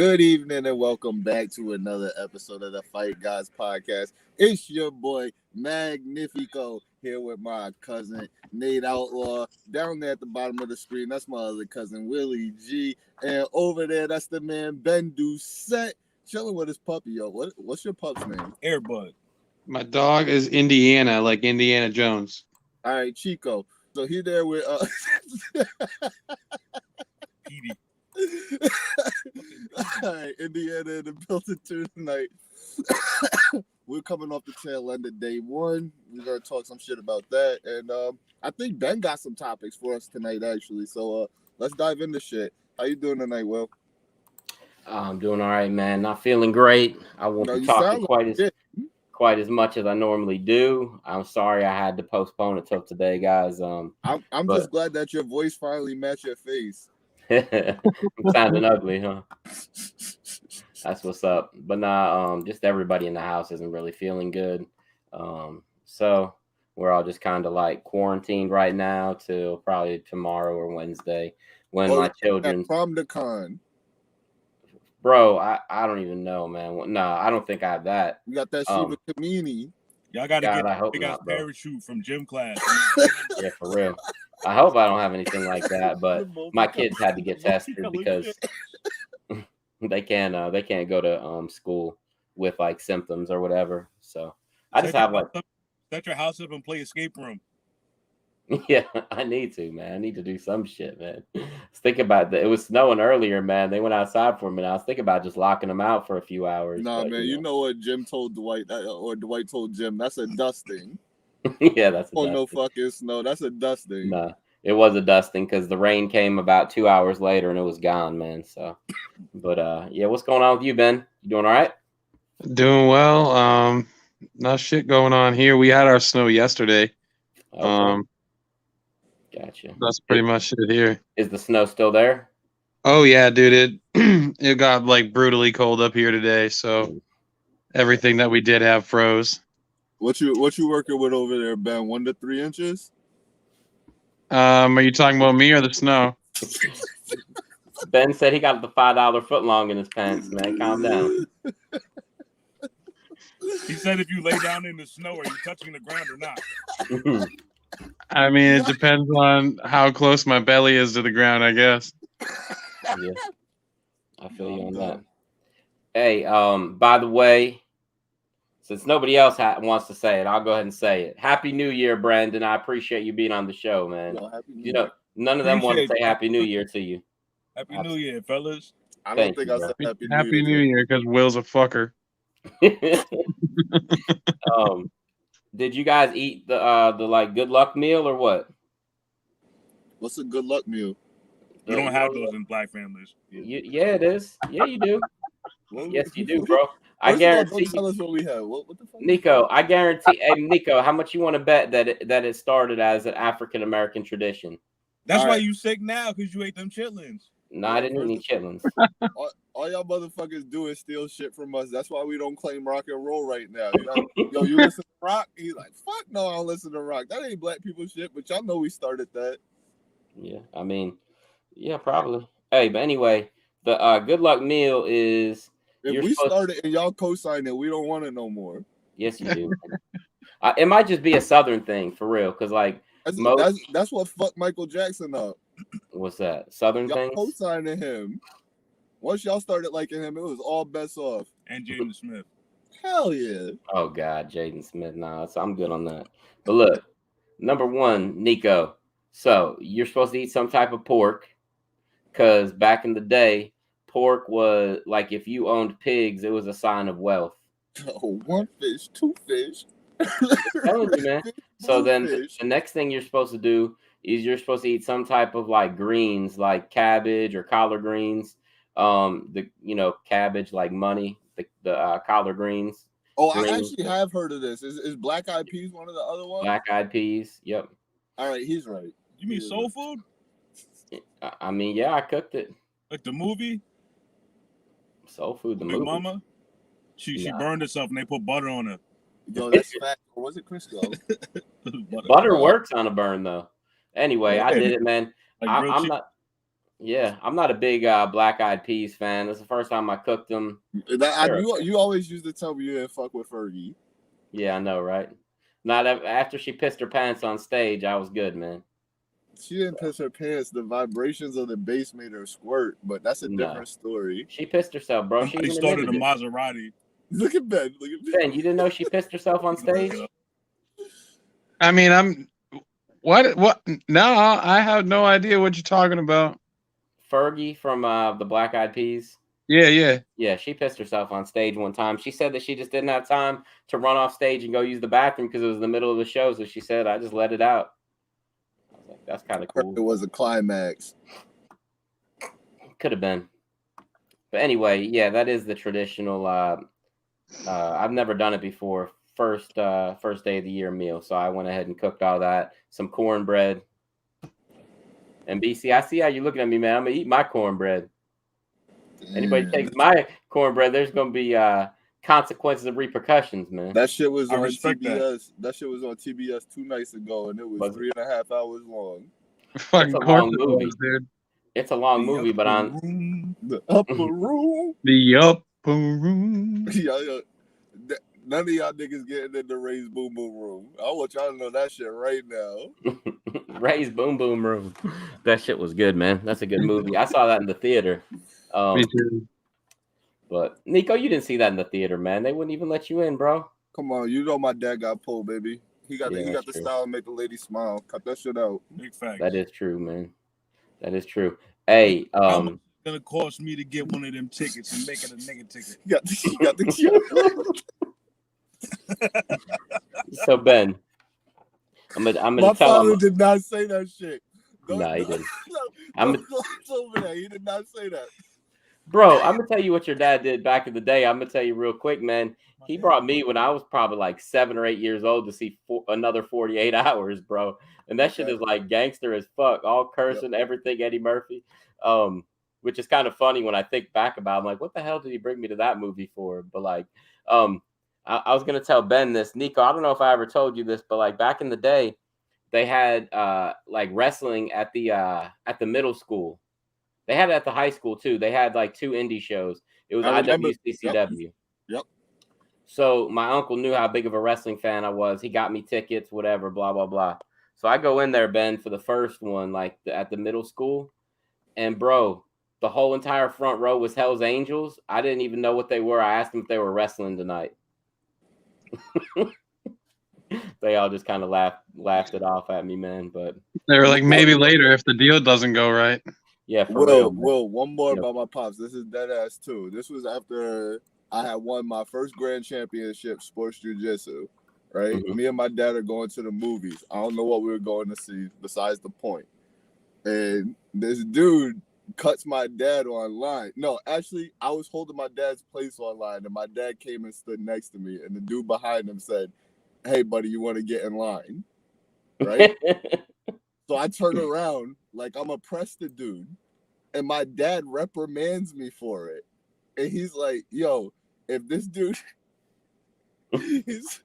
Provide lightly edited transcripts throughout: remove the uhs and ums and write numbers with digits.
Good evening and welcome back to another episode of the Fight Guys podcast. It's your boy Magnifico here with my cousin Nate Outlaw. Down there at the bottom of the screen, that's my other cousin Willie G. And over there, that's the man Ben Doucette chilling with his puppy. Yo, what's your pup's name? Airbud. My dog is Indiana, like Indiana Jones. All right, Chico. So he there with Petey. All right, Indiana in the building tonight. We're coming off the tail end of day one. We're gonna talk some shit about that, and I think Ben got some topics for us tonight, actually. So let's dive into shit. How you doing tonight, Will? I'm doing all right, man. Not feeling great. I won't be talking quite as much as I normally do. I'm sorry I had to postpone it till today, guys. I'm just glad that your voice finally matched your face. I'm sounding ugly, huh? That's what's up. But nah, just everybody in the house isn't really feeling good. So we're all just kind of like quarantined right now till probably tomorrow or Wednesday when my children prom to con. Bro, I don't even know, man. No, I don't think I have that. You got that Shiva Kamini. Y'all got to get a big ass parachute from gym class. Yeah, for real. I hope I don't have anything like that, but my kids had to get tested because they can't go to school with like symptoms or whatever. So I just have like set your house up and play escape room. Yeah, I need to, man. I need to do some shit, man. I was thinking about that. It was snowing earlier, man. They went outside for a minute. I was thinking about just locking them out for a few hours. Nah, but, man, you know what Jim told Dwight, or Dwight told Jim? That's a dusting. Yeah, that's a dusting. No fucking snow. That's a dusting. Nah, it was a dusting because the rain came about 2 hours later and it was gone, man. So, but yeah, what's going on with you, Ben? You doing all right? Doing well. Not shit going on here. We had our snow yesterday. Okay. Gotcha. That's pretty much it here. Is the snow still there? Oh yeah, dude. It got like brutally cold up here today, so everything that we did have froze. What you working with over there, Ben? 1 to 3 inches? Are you talking about me or the snow? Ben said he got the $5 footlong in his pants, man. Calm down. He said if you lay down in the snow, are you touching the ground or not? I mean, it depends on how close my belly is to the ground, I guess. Yeah, I feel you on that. Hey, by the way, since nobody else wants to say it, I'll go ahead and say it. Happy New Year, Brandon. I appreciate you being on the show, man. You know, none of them want to say Happy New Year to you. Happy New Year, fellas. I don't think I said Happy New Year because Will's a fucker. Did you guys eat the like good luck meal or what? What's a good luck meal? You don't have those in black families. Yeah, it is. Yeah, you do. Yes, you do, bro. I guarantee. Tell us what we have. What the fuck? Nico, I guarantee. Hey, Nico, how much you want to bet that it started as an African American tradition? That's why you sick now because you ate them chitlins. No, I didn't eat chitlins. All y'all motherfuckers do is steal shit from us. That's why we don't claim rock and roll right now. Yo, you listen to rock? He's like, fuck no, I don't listen to rock. That ain't black people shit, but y'all know we started that. Yeah, I mean, yeah, probably. Hey, but anyway, the good luck meal is... If we started and y'all co-signed it, we don't want it no more. Yes, you do. It might just be a Southern thing, for real, because like... That's what fucked Michael Jackson up. What's that? Southern y'all thing? Co-signing him. Once y'all started liking him, it was all bets off. And Jaden Smith. Hell yeah. Oh, God, Jaden Smith. Nah, so I'm good on that. But look, number one, Nico. So you're supposed to eat some type of pork because back in the day, pork was like if you owned pigs, it was a sign of wealth. Oh, 1 fish, 2 fish. I'm telling you, man. So then the next thing you're supposed to do is you're supposed to eat some type of like greens, like cabbage or collard greens. Cabbage like money, the collard greens. Oh, I actually have heard of this. Is black eyed peas one of the other ones? Black eyed peas. Yep. All right, he's right. You mean soul food? I mean, yeah, I cooked it. Like the movie? Soul Food, the Big movie. Mama? She burned herself and they put butter on her. Yo, that's fat. Or was it Crisco? Butter works on a burn though. Anyway, I did it, man. I'm not. Yeah, I'm not a big black-eyed peas fan. It's the first time I cooked them. You always used to tell me you didn't fuck with Fergie. Yeah, I know, right? Not after she pissed her pants on stage, I was good, man. She didn't piss her pants. The vibrations of the bass made her squirt, but that's a different story. She pissed herself, bro. She Somebody even started a admitted it. Maserati. Look at Ben. Ben, you didn't know she pissed herself on stage? I mean, what? No, I have no idea what you're talking about. Fergie from the Black Eyed Peas. Yeah. She pissed herself on stage one time. She said that she just didn't have time to run off stage and go use the bathroom because it was the middle of the show. So she said, I just let it out. I was like, that's kind of cool. It was a climax. Could have been. But anyway, yeah, that is the traditional. I've never done it before. First day of the year meal. So I went ahead and cooked all that. Some cornbread. And BC, I see how you're looking at me, man. I'm going to eat my cornbread. Anybody takes my cornbread, there's gonna be consequences and repercussions, man. That shit was on TBS. That shit was on TBS 2 nights ago, and it was 3.5 hours long. It's a long movie, dude. It's a long movie, but on the upper room. The upper room. None of y'all niggas getting in the Ray's Boom Boom Room. I want y'all to know that shit right now. Ray's Boom Boom Room. That shit was good, man. That's a good movie. I saw that in the theater. Me too. But Nico, you didn't see that in the theater, man. They wouldn't even let you in, bro. Come on, you know my dad got pulled, baby. He got the style to make the lady smile. Cut that shit out. Big fact. That is true, man. That is true. Hey, how much it's gonna cost me to get one of them tickets and make it a nigga ticket? You got the So Ben, I'm gonna my tell father him. Did not say that shit. No, he didn't. He did not say that. Bro, I'm gonna tell you what your dad did back in the day. I'm gonna tell you real quick, man. He brought me when I was probably like 7 or 8 years old to see another 48 hours, bro. And that shit is like gangster as fuck, all cursing, everything Eddie Murphy. Which is kind of funny when I think back about it. I'm like, what the hell did he bring me to that movie for? But like, I was gonna tell Ben this, Nico. I don't know if I ever told you this, but like back in the day, they had like wrestling at the middle school. They had it at the high school too. They had like 2 indie shows. It was IWCCW. Yep. So my uncle knew how big of a wrestling fan I was. He got me tickets, whatever, blah, blah, blah. So I go in there, Ben, for the first one, like at the middle school. And bro, the whole entire front row was Hell's Angels. I didn't even know what they were. I asked them if they were wrestling tonight. They all just kind of laughed it off at me, man. But they were like, maybe later if the deal doesn't go right. Yeah, for real. Will, one more about my pops. This is dead ass too. This was after I had won my first grand championship sports jiu-jitsu, right? Mm-hmm. Me and my dad are going to the movies. I don't know what we were going to see besides the point. And this dude cuts my dad online. No, actually, I was holding my dad's place online, and my dad came and stood next to me, and the dude behind him said, "Hey, buddy, you want to get in line?" Right? So I turn around like I'm a press the dude, and my dad reprimands me for it. And he's like, yo, if this dude, he's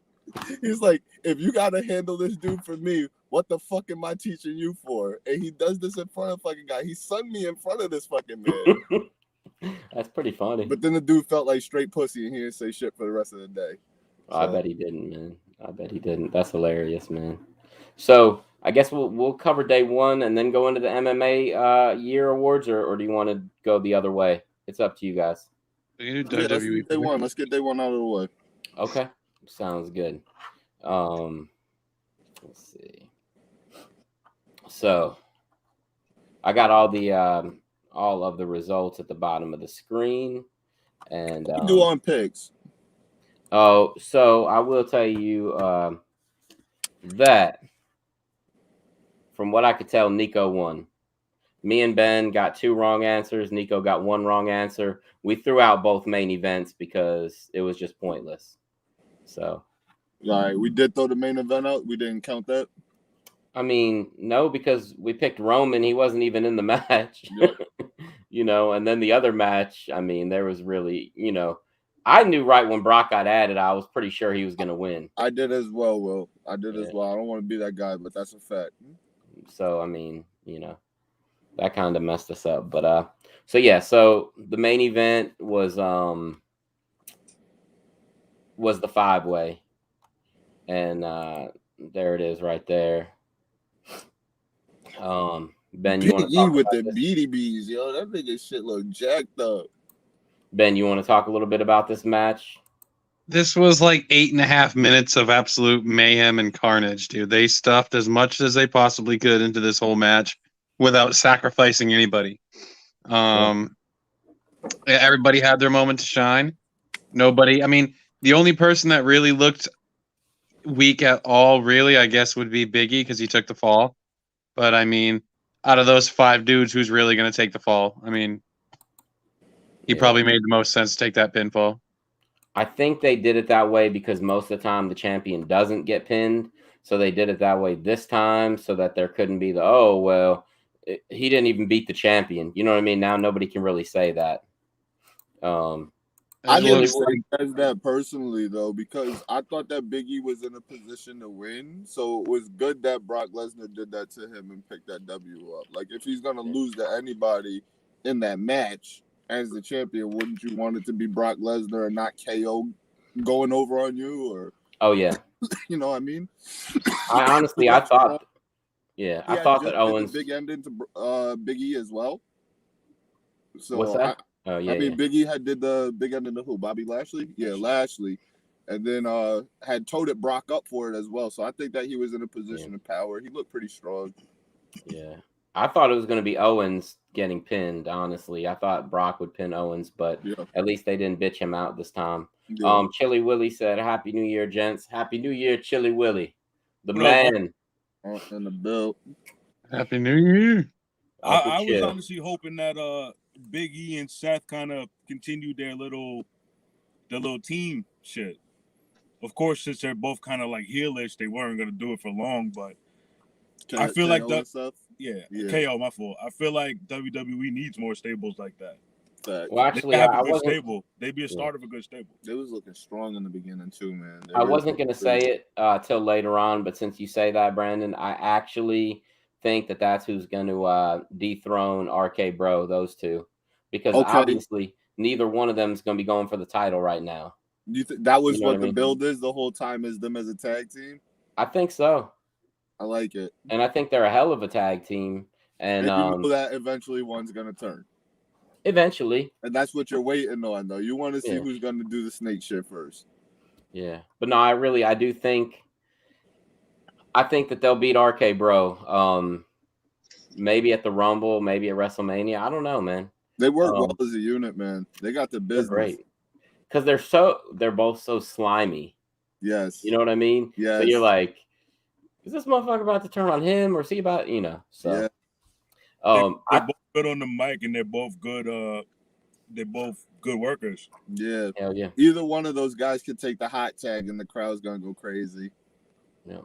like, if you got to handle this dude for me, what the fuck am I teaching you for? And he does this in front of fucking guy. He sunned me in front of this fucking man. That's pretty funny. But then the dude felt like straight pussy and he didn't say shit for the rest of the day. So. I bet he didn't, man. I bet he didn't. That's hilarious, man. So I guess we'll cover day 1 and then go into the MMA year awards, or do you want to go the other way? It's up to you guys. Let's get day 1. Let's get day 1 out of the way. Okay, sounds good. Let's see. So I got all of the results at the bottom of the screen, and do on picks. Oh, so I will tell you that from what I could tell, Nico won. Me and Ben got 2 wrong answers. Nico got 1 wrong answer. We threw out both main events because it was just pointless. So, all right, we did throw the main event out. We didn't count that. I mean, no, because we picked Roman. He wasn't even in the match, you know. And then the other match, I mean, there was really, you know, I knew right when Brock got added, I was pretty sure he was going to win. I did as well, Will. I did as well. I don't want to be that guy, but that's a fact. So, I mean, you know. that kind of messed us up. But so yeah, so the main event was the 5-way, and there it is right there. Ben, you want Big to E talk with about the this? BDBs, yo. That nigga shit look jacked up. Ben, you want to talk a little bit about this match? This was like 8.5 minutes of absolute mayhem and carnage, dude. They stuffed as much as they possibly could into this whole match without sacrificing anybody. Everybody had their moment to shine. Nobody, I mean, the only person that really looked weak at all, really, I guess, would be Biggie because he took the fall. But I mean, out of those 5 dudes, who's really going to take the fall? I mean, he probably made the most sense to take that pinfall. I think they did it that way because most of the time the champion doesn't get pinned. So they did it that way this time so that there couldn't be he didn't even beat the champion. You know what I mean? Now nobody can really say that. I didn't looks take as that personally though, because I thought that Biggie was in a position to win. So it was good that Brock Lesnar did that to him and picked that W up. Like if he's gonna lose to anybody in that match as the champion, wouldn't you want it to be Brock Lesnar and not KO going over on you? Or Oh yeah, you know what I mean? I thought that Owens the big ending to Biggie as well. So what's that? I mean, Biggie did the big ending to who? Bobby Lashley? Yeah, Lashley. And then had toted Brock up for it as well. So I think that he was in a position of power. He looked pretty strong. Yeah. I thought it was going to be Owens getting pinned, honestly. I thought Brock would pin Owens, but at least they didn't bitch him out this time. Yeah. Chili Willie said, Happy New Year, gents. Happy New Year, Chili Willie. The man. In the belt. Happy New Year. I was honestly hoping that Big E and Seth kind of continued their little team shit. Of course, since they're both kind of like heelish, they weren't gonna do it for long. But I feel like KO, my fault. I feel like WWE needs more stables like that. Well, actually, stable. They'd be a start of a good stable. They was looking strong in the beginning too, man. I wasn't gonna say it till later on, but since you say that, Brandon, I actually think that that's who's going to dethrone RK Bro, those two, because obviously neither one of them is going to be going for the title right now. You that was what the build is the whole time, is them as a tag team? I think so. I like it, and I think they're a hell of a tag team. And you know that eventually one's going to turn. Eventually, and that's what you're waiting on, though. You want to see who's going to do the snake shit first. Yeah, but no, I do think. I think that they'll beat RK Bro. Maybe at the Rumble, maybe at WrestleMania. I don't know, man. They work well as a unit, man. They got the business. Great. Because they're both so slimy. Yes. You know what I mean? Yes. So you're like, is this motherfucker about to turn on him, or is he about, So yeah. They're both good on the mic, and they're both good. They're both good workers. Yeah. Hell yeah. Either one of those guys could take the hot tag, and the crowd's gonna go crazy. Yeah.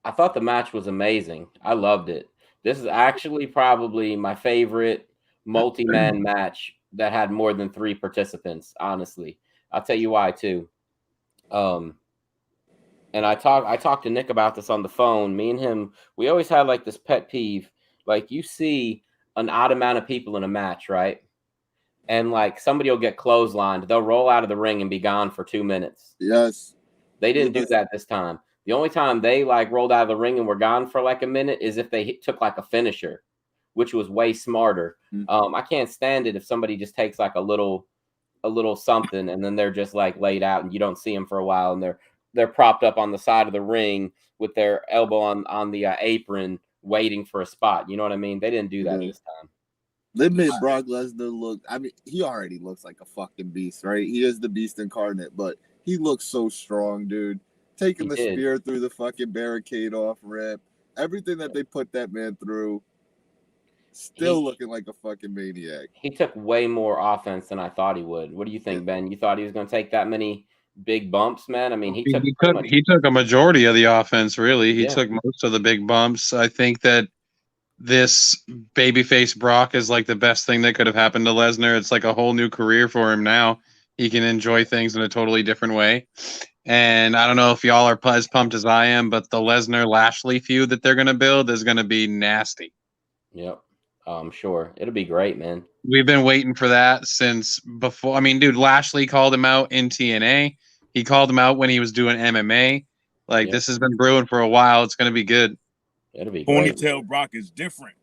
I thought the match was amazing. I loved it. This is actually probably my favorite multi-man match that had more than 3 participants, honestly. I'll tell you why too. And I talked to Nick about this on the phone. Me and him, we always had like this pet peeve. Like you see an odd amount of people in a match, right? And like somebody will get clotheslined. They'll roll out of the ring and be gone for 2 minutes. Yes. They didn't do that this time. The only time they like rolled out of the ring and were gone for like a minute is if they took like a finisher, which was way smarter. I can't stand it if somebody just takes like a little something and then they're just like laid out and you don't see them for a while and they're propped up on the side of the ring with their elbow on the apron waiting for a spot. You know what I mean? They didn't do that this time. They made Brock Lesnar look. I mean, he already looks like a fucking beast, right? He is the beast incarnate, but he looks so strong, dude. Taking the spear through the fucking barricade off rip. Everything that they put that man through. Still looking like a fucking maniac. He took way more offense than I thought he would. What do you think, Ben? You thought he was going to take that many big bumps, man? I mean, he took a majority of the offense, really. He took most of the big bumps. I think that this babyface Brock is like the best thing that could have happened to Lesnar. It's like a whole new career for him now. He can enjoy things in a totally different way. And I don't know if y'all are as pumped as I am, but the Lesnar-Lashley feud that they're going to build is going to be nasty. Yep. I'm sure it'll be great, man. We've been waiting for that since before. I mean, dude, Lashley called him out in TNA. He called him out when he was doing MMA. Like, Yep. this has been brewing for a while. It's going to be good. It'll be great. Ponytail Brock is different.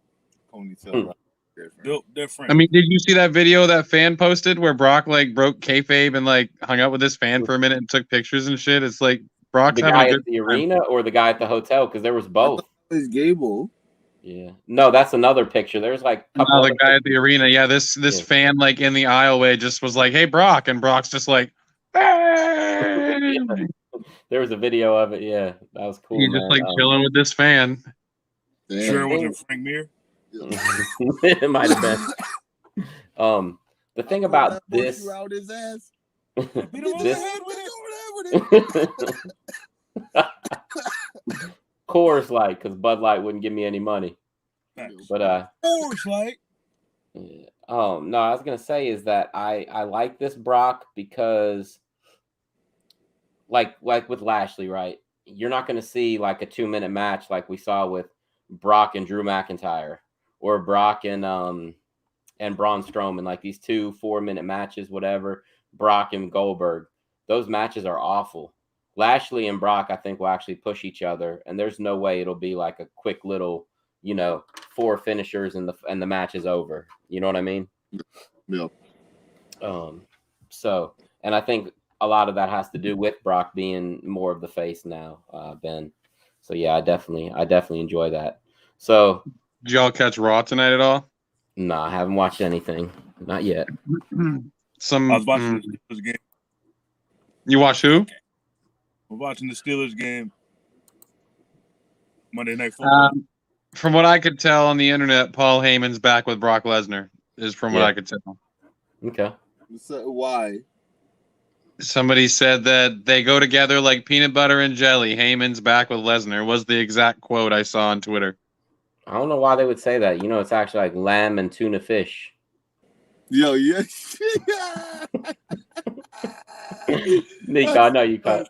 Ponytail Brock is different. Built different. I mean, did you see that video that fan posted where Brock like broke kayfabe and like hung out with this fan for a minute and took pictures and shit? It's like Brock's The having guy a at good the time. arena or the guy at the hotel? Because there was both. It's Gable. Yeah. No, that's another picture. There's like a couple No, the other guy at the pictures. arena. Yeah, this Yeah. fan like in the aisleway just was like, "Hey, Brock," and Brock's just like, "Hey!" Yeah. There was a video of it. Yeah, that was cool. He's just like chilling with this fan. Damn. Sure, it wasn't Frank Mir. It might have been. The thing about this. Out his ass. Beat him over the This- head with it. Coors Light, because Bud Light wouldn't give me any money. Facts. But Coors Light. no, I was gonna say is that I like this Brock because like with Lashley, right? You're not gonna see like a 2-minute match like we saw with Brock and Drew McIntyre or Brock and Braun Strowman, like these 2 4-minute matches, whatever. Brock and Goldberg, those matches are awful. Lashley and Brock, I think, will actually push each other, and there's no way it'll be like a quick little, 4 finishers and the match is over. You know what I mean? Yeah. So, and I think a lot of that has to do with Brock being more of the face now, Ben. So yeah, I definitely enjoy that. So, Did y'all catch Raw tonight at all? no, I haven't watched anything, not yet. I was watching the Steelers game. You watch who? We're watching the Steelers game. Monday Night Football. From what I could tell on the internet, Paul Heyman's back with Brock Lesnar. Is from what Yeah. I could tell. Okay. So, why? Somebody said that they go together like peanut butter and jelly. Heyman's back with Lesnar was the exact quote I saw on Twitter. I don't know why they would say that. It's actually like lamb and tuna fish. Yo, yeah. Nico, I know you caught.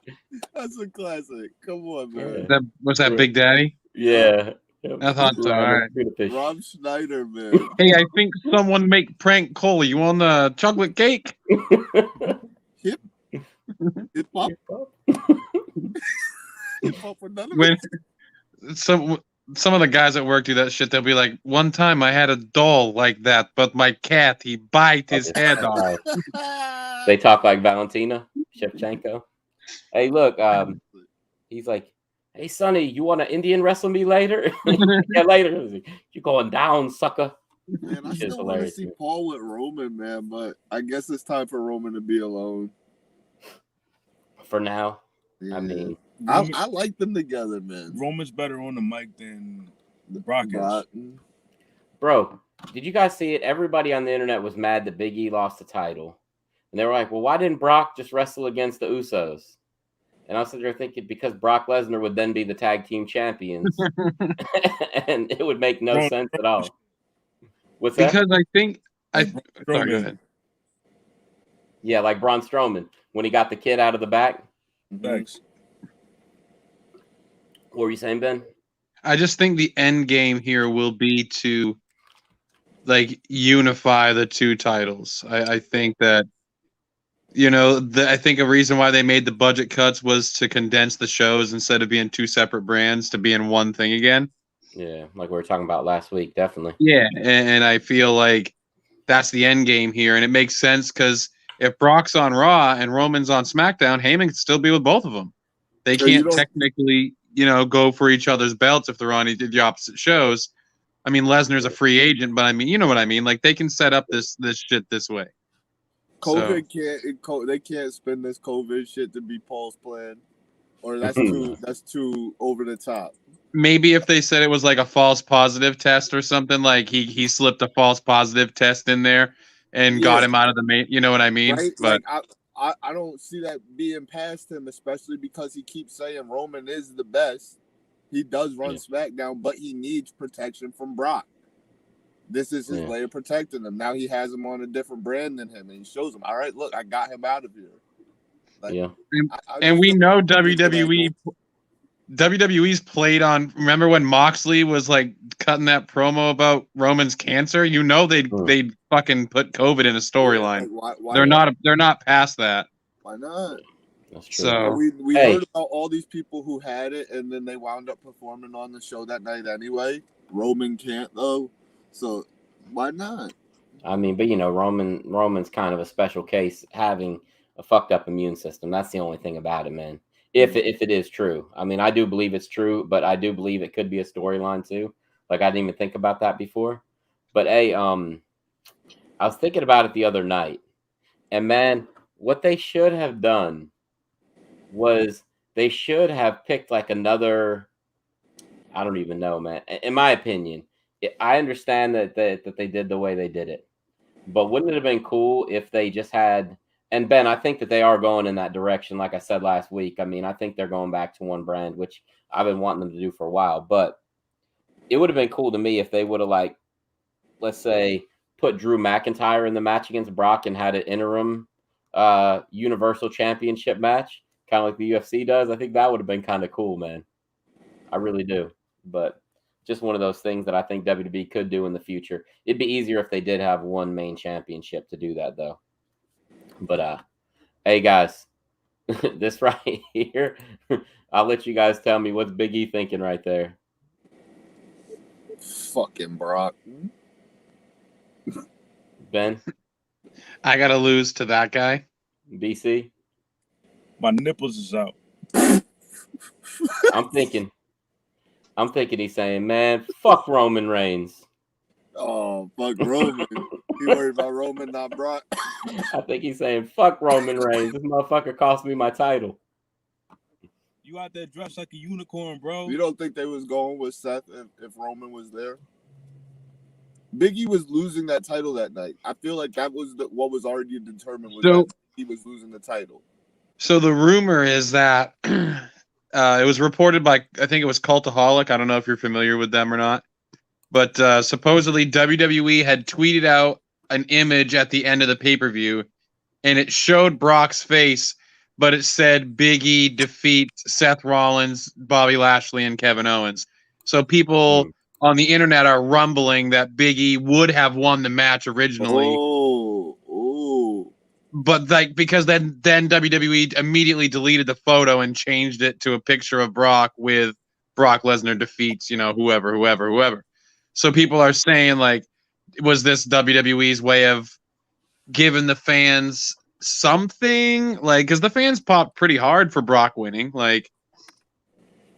That's a classic. Come on, man. Yeah. Was that Big Daddy? Yeah. I thought so. All right. Tuna fish. Rob Schneider, man. Hey, I think someone make prank Cole. You want the chocolate cake? Hip hop. Hip hop for none of When it. some of the guys at work do that shit, they'll be like, "One time I had a doll like that, but my cat he bite his head off." They talk like Valentina Shevchenko. Hey, look, he's like, "Hey, Sonny, you want to Indian wrestle me later?" Yeah, later. You going down, sucker? Man, I Shit's still want to hilarious, see man. Paul with Roman, man, but I guess it's time for Roman to be alone. For now, Yeah. I mean, I like them together, man. Roman's better on the mic than Brock is. But, bro, did you guys see it? Everybody on the internet was mad that Big E lost the title, and they were like, "Well, why didn't Brock just wrestle against the Usos?" And I was sitting there thinking, because Brock Lesnar would then be the tag team champions, and it would make no sense at all. What's that? Because I think sorry, go Strowman. ahead. Yeah, like Braun Strowman when he got the kid out of the back. Thanks. What were you saying, Ben? I just think the end game here will be to like unify the 2 titles. I think that I think a reason why they made the budget cuts was to condense the shows instead of being 2 separate brands to be in one thing again. Yeah, like we were talking about last week, definitely. Yeah, and I feel like that's the end game here, and it makes sense because if Brock's on Raw and Roman's on SmackDown, Heyman can still be with both of them. They So you can't don't- technically, go for each other's belts if they're on the opposite shows. I mean, Lesnar's a free agent, but I mean, you know what I mean? Like they can set up this shit this way. COVID they can't spin this COVID shit to be Paul's plan, or that's too over the top. Maybe if they said it was like a false positive test or something, like he slipped a false positive test in there and got him out of the main. You know what I mean? Right? But Like I don't see that being past him, especially because he keeps saying Roman is the best. He does run SmackDown, but he needs protection from Brock. This is his way of protecting him. Now he has him on a different brand than him, and he shows him, all right, look, I got him out of here. Like, Yeah. and we know WWE WWE's played on. Remember when Moxley was like cutting that promo about Roman's cancer? You know they fucking put COVID in a storyline. Why They're not past that. Why not? That's true. So We heard about all these people who had it, and then they wound up performing on the show that night anyway. Roman can't though, so why not? I mean, but Roman's kind of a special case, having a fucked up immune system. That's the only thing about it, man. If it is true, I mean, I do believe it's true, but I do believe it could be a storyline too. Like, I didn't even think about that before. But hey, I was thinking about it the other night, and man, what they should have done was they should have picked like another. I don't even know, man. In my opinion, I understand that they did the way they did it, but wouldn't it have been cool if they just had? And Ben, I think that they are going in that direction. Like I said last week, I mean, I think they're going back to one brand, which I've been wanting them to do for a while. But it would have been cool to me if they would have, like, let's say, put Drew McIntyre in the match against Brock and had an interim Universal Championship match, kind of like the UFC does. I think that would have been kind of cool, man. I really do. But just one of those things that I think WWE could do in the future. It'd be easier if they did have one main championship to do that, though. But hey guys, this right here, I'll let you guys tell me what's Big E thinking right there. Fucking Brock. Ben, I gotta lose to that guy. BC, My nipples is out. I'm thinking he's saying, man, fuck Roman Reigns. Oh, fuck Roman. He worried about Roman, not Brock. I think he's saying, fuck Roman Reigns. This motherfucker cost me my title. You out there dressed like a unicorn, bro. You don't think they was going with Seth if Roman was there? Big E was losing that title that night. I feel like that was what was already determined was that he was losing the title. So the rumor is that it was reported by, I think it was Cultaholic. I don't know if you're familiar with them or not. But supposedly WWE had tweeted out an image at the end of the pay-per-view, and it showed Brock's face, but it said Big E defeats Seth Rollins, Bobby Lashley, and Kevin Owens. So people on the internet are rumbling that Big E would have won the match originally. But like, because then WWE immediately deleted the photo and changed it to a picture of Brock with Brock Lesnar defeats, whoever. So people are saying, like, was this WWE's way of giving the fans something? Like, because the fans popped pretty hard for Brock winning. Like,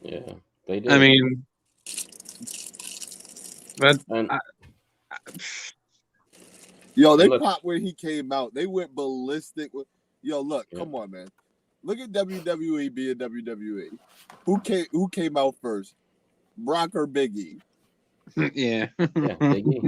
yeah, they did. I mean, but yo, they popped when he came out. They went ballistic. Yo, look, come on, man. Look at WWE being WWE. Who came out first, Brock or Big E? Yeah, Big E.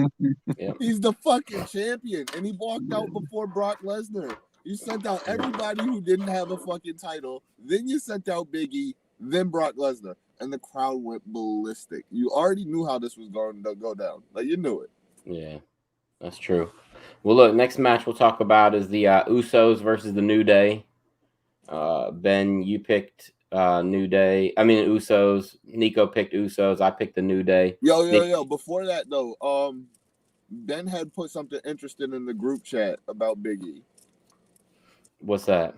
Yeah. He's the fucking champion, and he walked out before Brock Lesnar. You sent out everybody who didn't have a fucking title. Then you sent out Big E, then Brock Lesnar, and the crowd went ballistic. You already knew how this was going to go down. Like, you knew it. Yeah, that's true. Well, look, next match we'll talk about is the Usos versus the New Day. Ben, you picked Usos. Nico picked Usos. I picked the New Day. Yo. Before that, though, Ben had put something interesting in the group chat about Big E. What's that?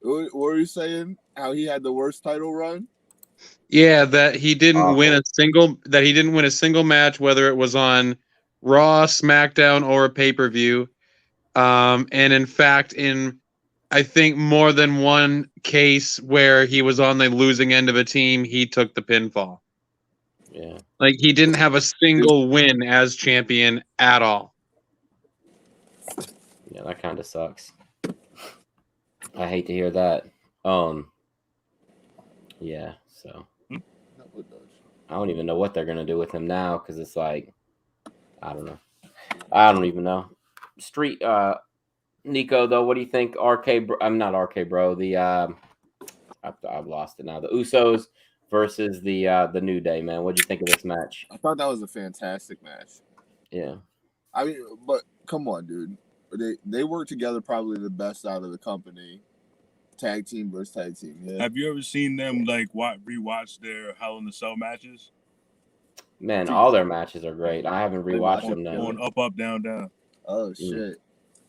What were you saying? How he had the worst title run? Yeah, that he didn't win a single match, whether it was on Raw, SmackDown, or a pay-per-view. And in fact, I think more than one case where he was on the losing end of a team, he took the pinfall. Yeah. Like, he didn't have a single win as champion at all. Yeah, that kind of sucks. I hate to hear that. Yeah, so I don't even know what they're gonna do with him now, because it's like, I don't know. I don't even know. Street Nico, though, what do you think? I'm not RK Bro. The I've lost it now. The Usos versus the New Day, man. What do you think of this match? I thought that was a fantastic match. Yeah. I mean, but come on, dude. They work together probably the best out of the company. Tag team versus tag team. Yeah. Have you ever seen them like rewatch their Hell in the Cell matches? Man, all their matches are great. I haven't rewatched them now. On Up, Down, Down. Oh shit.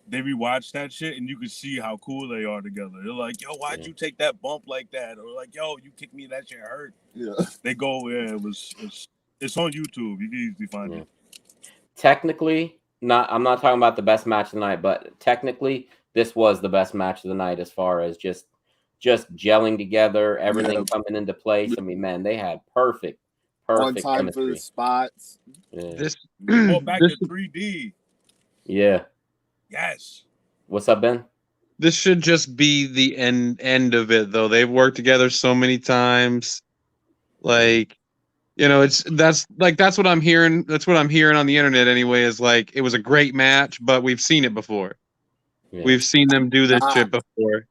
They rewatched that shit and you could see how cool they are together. They're like, yo, why'd you take that bump like that? Or like, yo, you kicked me, that shit hurt. Yeah. They go, it's on YouTube. You can easily find it. Technically, I'm not talking about the best match of the night, but technically this was the best match of the night as far as just gelling together, everything coming into place. I mean, man, they had perfect on time chemistry. for the spots. Yeah. Go back to 3D. Yeah. Yes. What's up, Ben? This should just be the end of it, though. They've worked together so many times. Like, you know, that's what I'm hearing. That's what I'm hearing on the internet anyway, is like it was a great match, but we've seen it before. Yeah. We've seen them do this shit before.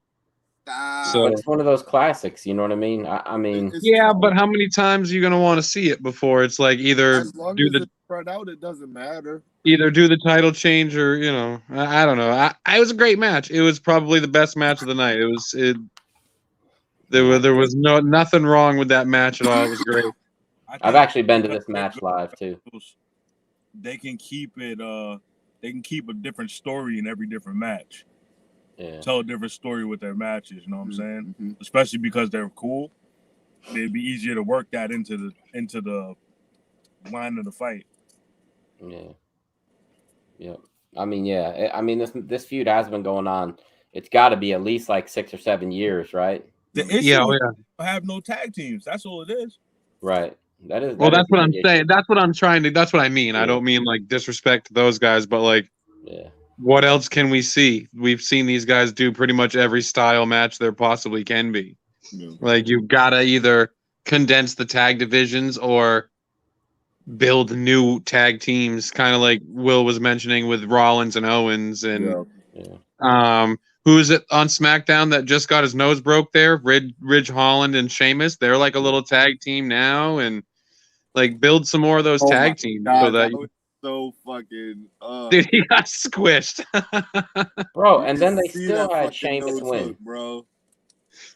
So it's one of those classics, you know what I mean? I mean, yeah, but how many times are you gonna want to see it before? It's like either as long as it's spread out, it doesn't matter. Either do the title change or I don't know. It was a great match. It was probably the best match of the night. There was nothing wrong with that match at all. It was great. I've actually been to this match live too. They can keep it. They can keep a different story in every different match. Yeah. Tell a different story with their matches. You know what I'm saying? Mm-hmm. Especially because they're cool. It'd be easier to work that into the line of the fight. Yeah. Yeah. I mean, yeah. I mean, this feud has been going on. It's got to be at least like 6 or 7 years, right? The issue is have no tag teams. That's all it is. Right. That's what I'm saying. That's what I'm trying to. That's what I mean. Yeah. I don't mean like disrespect to those guys, but like, what else can we see? We've seen these guys do pretty much every style match there possibly can be. Yeah. Like you've got to either condense the tag divisions or build new tag teams, kind of like Will was mentioning with Rollins and Owens and who's it on SmackDown that just got his nose broke there? Ridge Holland and Sheamus. They're like a little tag team now, and like build some more of those tag teams so that was so fucking dude, he got squished. Bro, and then they still had Sheamus win. Bro.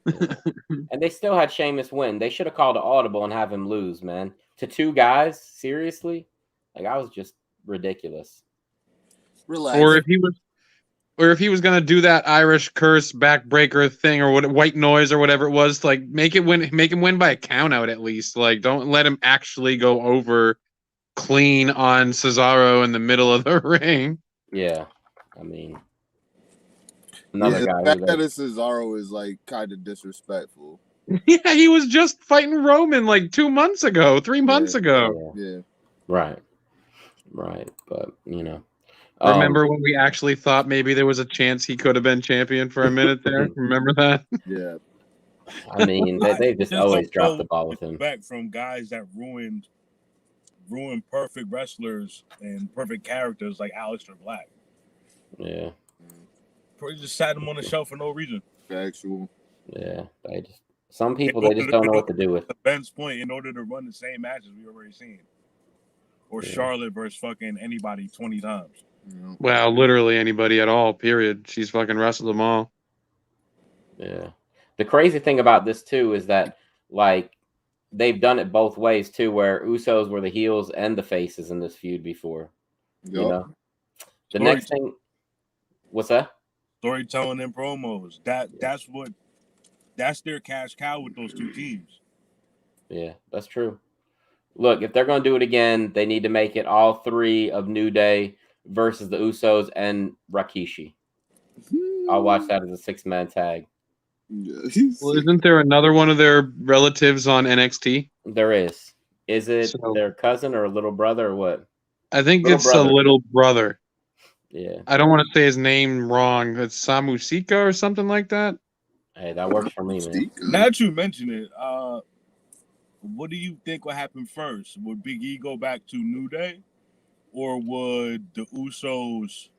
And they still had Sheamus win. They should have called an audible and have him lose, man. To 2 guys, seriously? Like, I was just ridiculous. Relax. Or if he was gonna do that Irish curse backbreaker thing or what white noise or whatever it was, like make him win by a count out at least. Like don't let him actually go over clean on Cesaro in the middle of the ring. Yeah, I mean, another guy. The fact that Cesaro is like kind of disrespectful. Yeah, he was just fighting Roman like 2 months ago, 3 months ago. Yeah. Right. But remember when we actually thought maybe there was a chance he could have been champion for a minute there? Remember that? Yeah. I mean, they just always drop the ball with him. Back from guys that ruined perfect wrestlers and perfect characters like Aleister Black. Yeah. Probably just sat him on the shelf for no reason. Factual. Yeah. Some people they just don't know what to do with. Ben's point, in order to run the same matches we already seen. Or Charlotte versus fucking anybody 20 times. Well, literally anybody at all, period. She's fucking wrestled them all. Yeah. The crazy thing about this, too, is that, like, they've done it both ways, too, where Usos were the heels and the faces in this feud before. Yep. You know? The next thing... What's that? Storytelling and promos. That's their cash cow with those 2 teams. Yeah, that's true. Look, if they're going to do it again, they need to make it all 3 of New Day versus the Usos and Rikishi. I'll watch that as a 6-man tag. Well, isn't there another one of their relatives on NXT? There is. Is it their cousin or a little brother or what? I think it's a little brother. Yeah. I don't want to say his name wrong. It's Samu Sika or something like that. Hey, that works for me, man. Now that you mention it, what do you think would happen first? Would Big E go back to New Day? Or would the Usos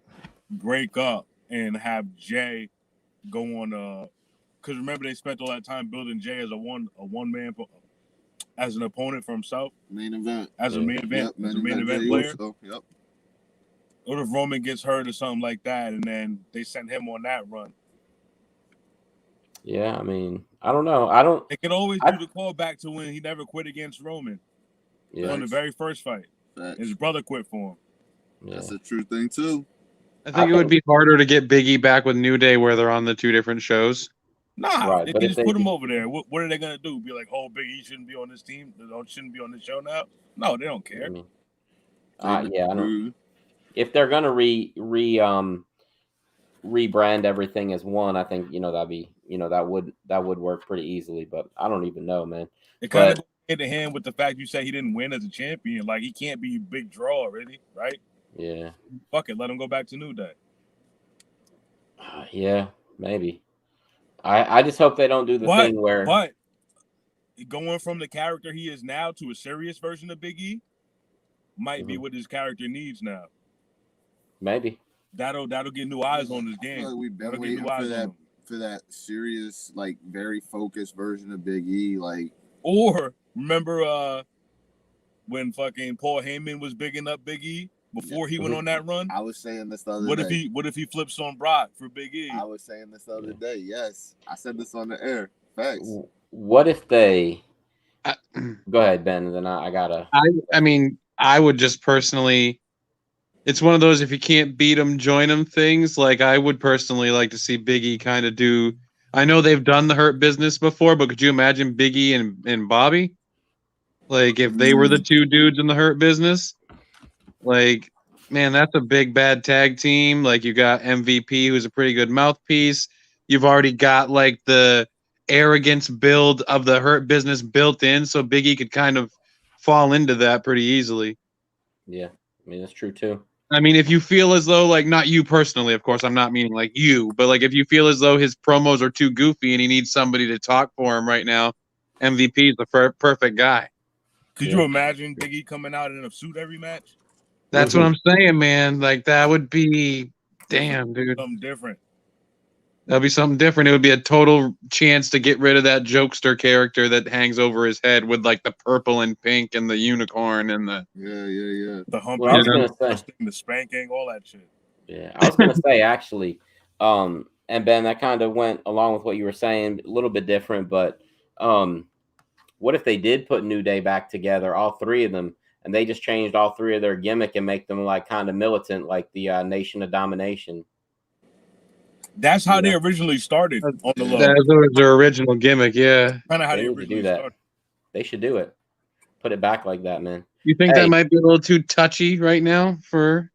break up and have Jay go on because remember they spent all that time building Jay as a one man as an opponent for himself? Main event. As a main event, as a main event player. Uso. Yep. What if Roman gets hurt or something like that and then they send him on that run? Yeah, I mean, I don't know. I don't. They could always do the callback to when he never quit against Roman on the very first fight. His brother quit for him. Yeah. That's a true thing too. I think it would be harder to get Biggie back with New Day where they're on the two different shows. Nah, Right, they but can if just put him over there. What are they gonna do? Be like, oh, Big E shouldn't be on this team. Shouldn't be on the show now. No, they don't care. Yeah, I don't. If they're gonna rebrand everything as one, I think that'd be that would work pretty easily. But I don't even know, man. It kind of goes hand in hand with the fact you say he didn't win as a champion. Like he can't be a big draw already, right? Yeah. Fuck it, let him go back to New Day. Yeah, maybe. I just hope they don't do the thing where. But going from the character he is now to a serious version of Big E might be what his character needs now. Maybe. That'll get new eyes on this game. Like we've been waiting for that serious, like very focused version of Big E. Like, or remember when fucking Paul Heyman was bigging up Big E before he went on that run? I was saying this the other day. What if he flips on Brock for Big E? I was saying this the other day. Yes, I said this on the air. Facts. What if they? Go ahead, Ben. And then I gotta. I mean, I would just personally. It's one of those if you can't beat them, join them things. Like I would personally like to see Big E kind of do. I know they've done the Hurt Business before, but could you imagine Big E and Bobby? Like if they were the two dudes in the Hurt Business, like man, that's a big bad tag team. Like you got MVP, who's a pretty good mouthpiece. You've already got like the arrogance build of the Hurt Business built in, so Big E could kind of fall into that pretty easily. Yeah, I mean that's true too. I mean, if you feel as though, like, not you personally, of course, I'm not meaning like you, but like if you feel as though his promos are too goofy and he needs somebody to talk for him right now, MVP is the perfect guy. Could you imagine Big E coming out in a suit every match? That's what I'm saying, man. Like that would be damn, dude. Something different. That'd be something different. It would be a total chance to get rid of that jokester character that hangs over his head with like the purple and pink and the unicorn and the the hump, I was gonna say the spanking, all that shit. Yeah, I was gonna say actually, and Ben, that kind of went along with what you were saying, a little bit different, but what if they did put New Day back together, all three of them, and they just changed all three of their gimmick and make them like kind of militant, like the Nation of Domination? That's how they originally started on the low. That was their original gimmick, yeah. Kind of how they originally started. They should do it. Put it back like that, man. You think that might be a little too touchy right now for?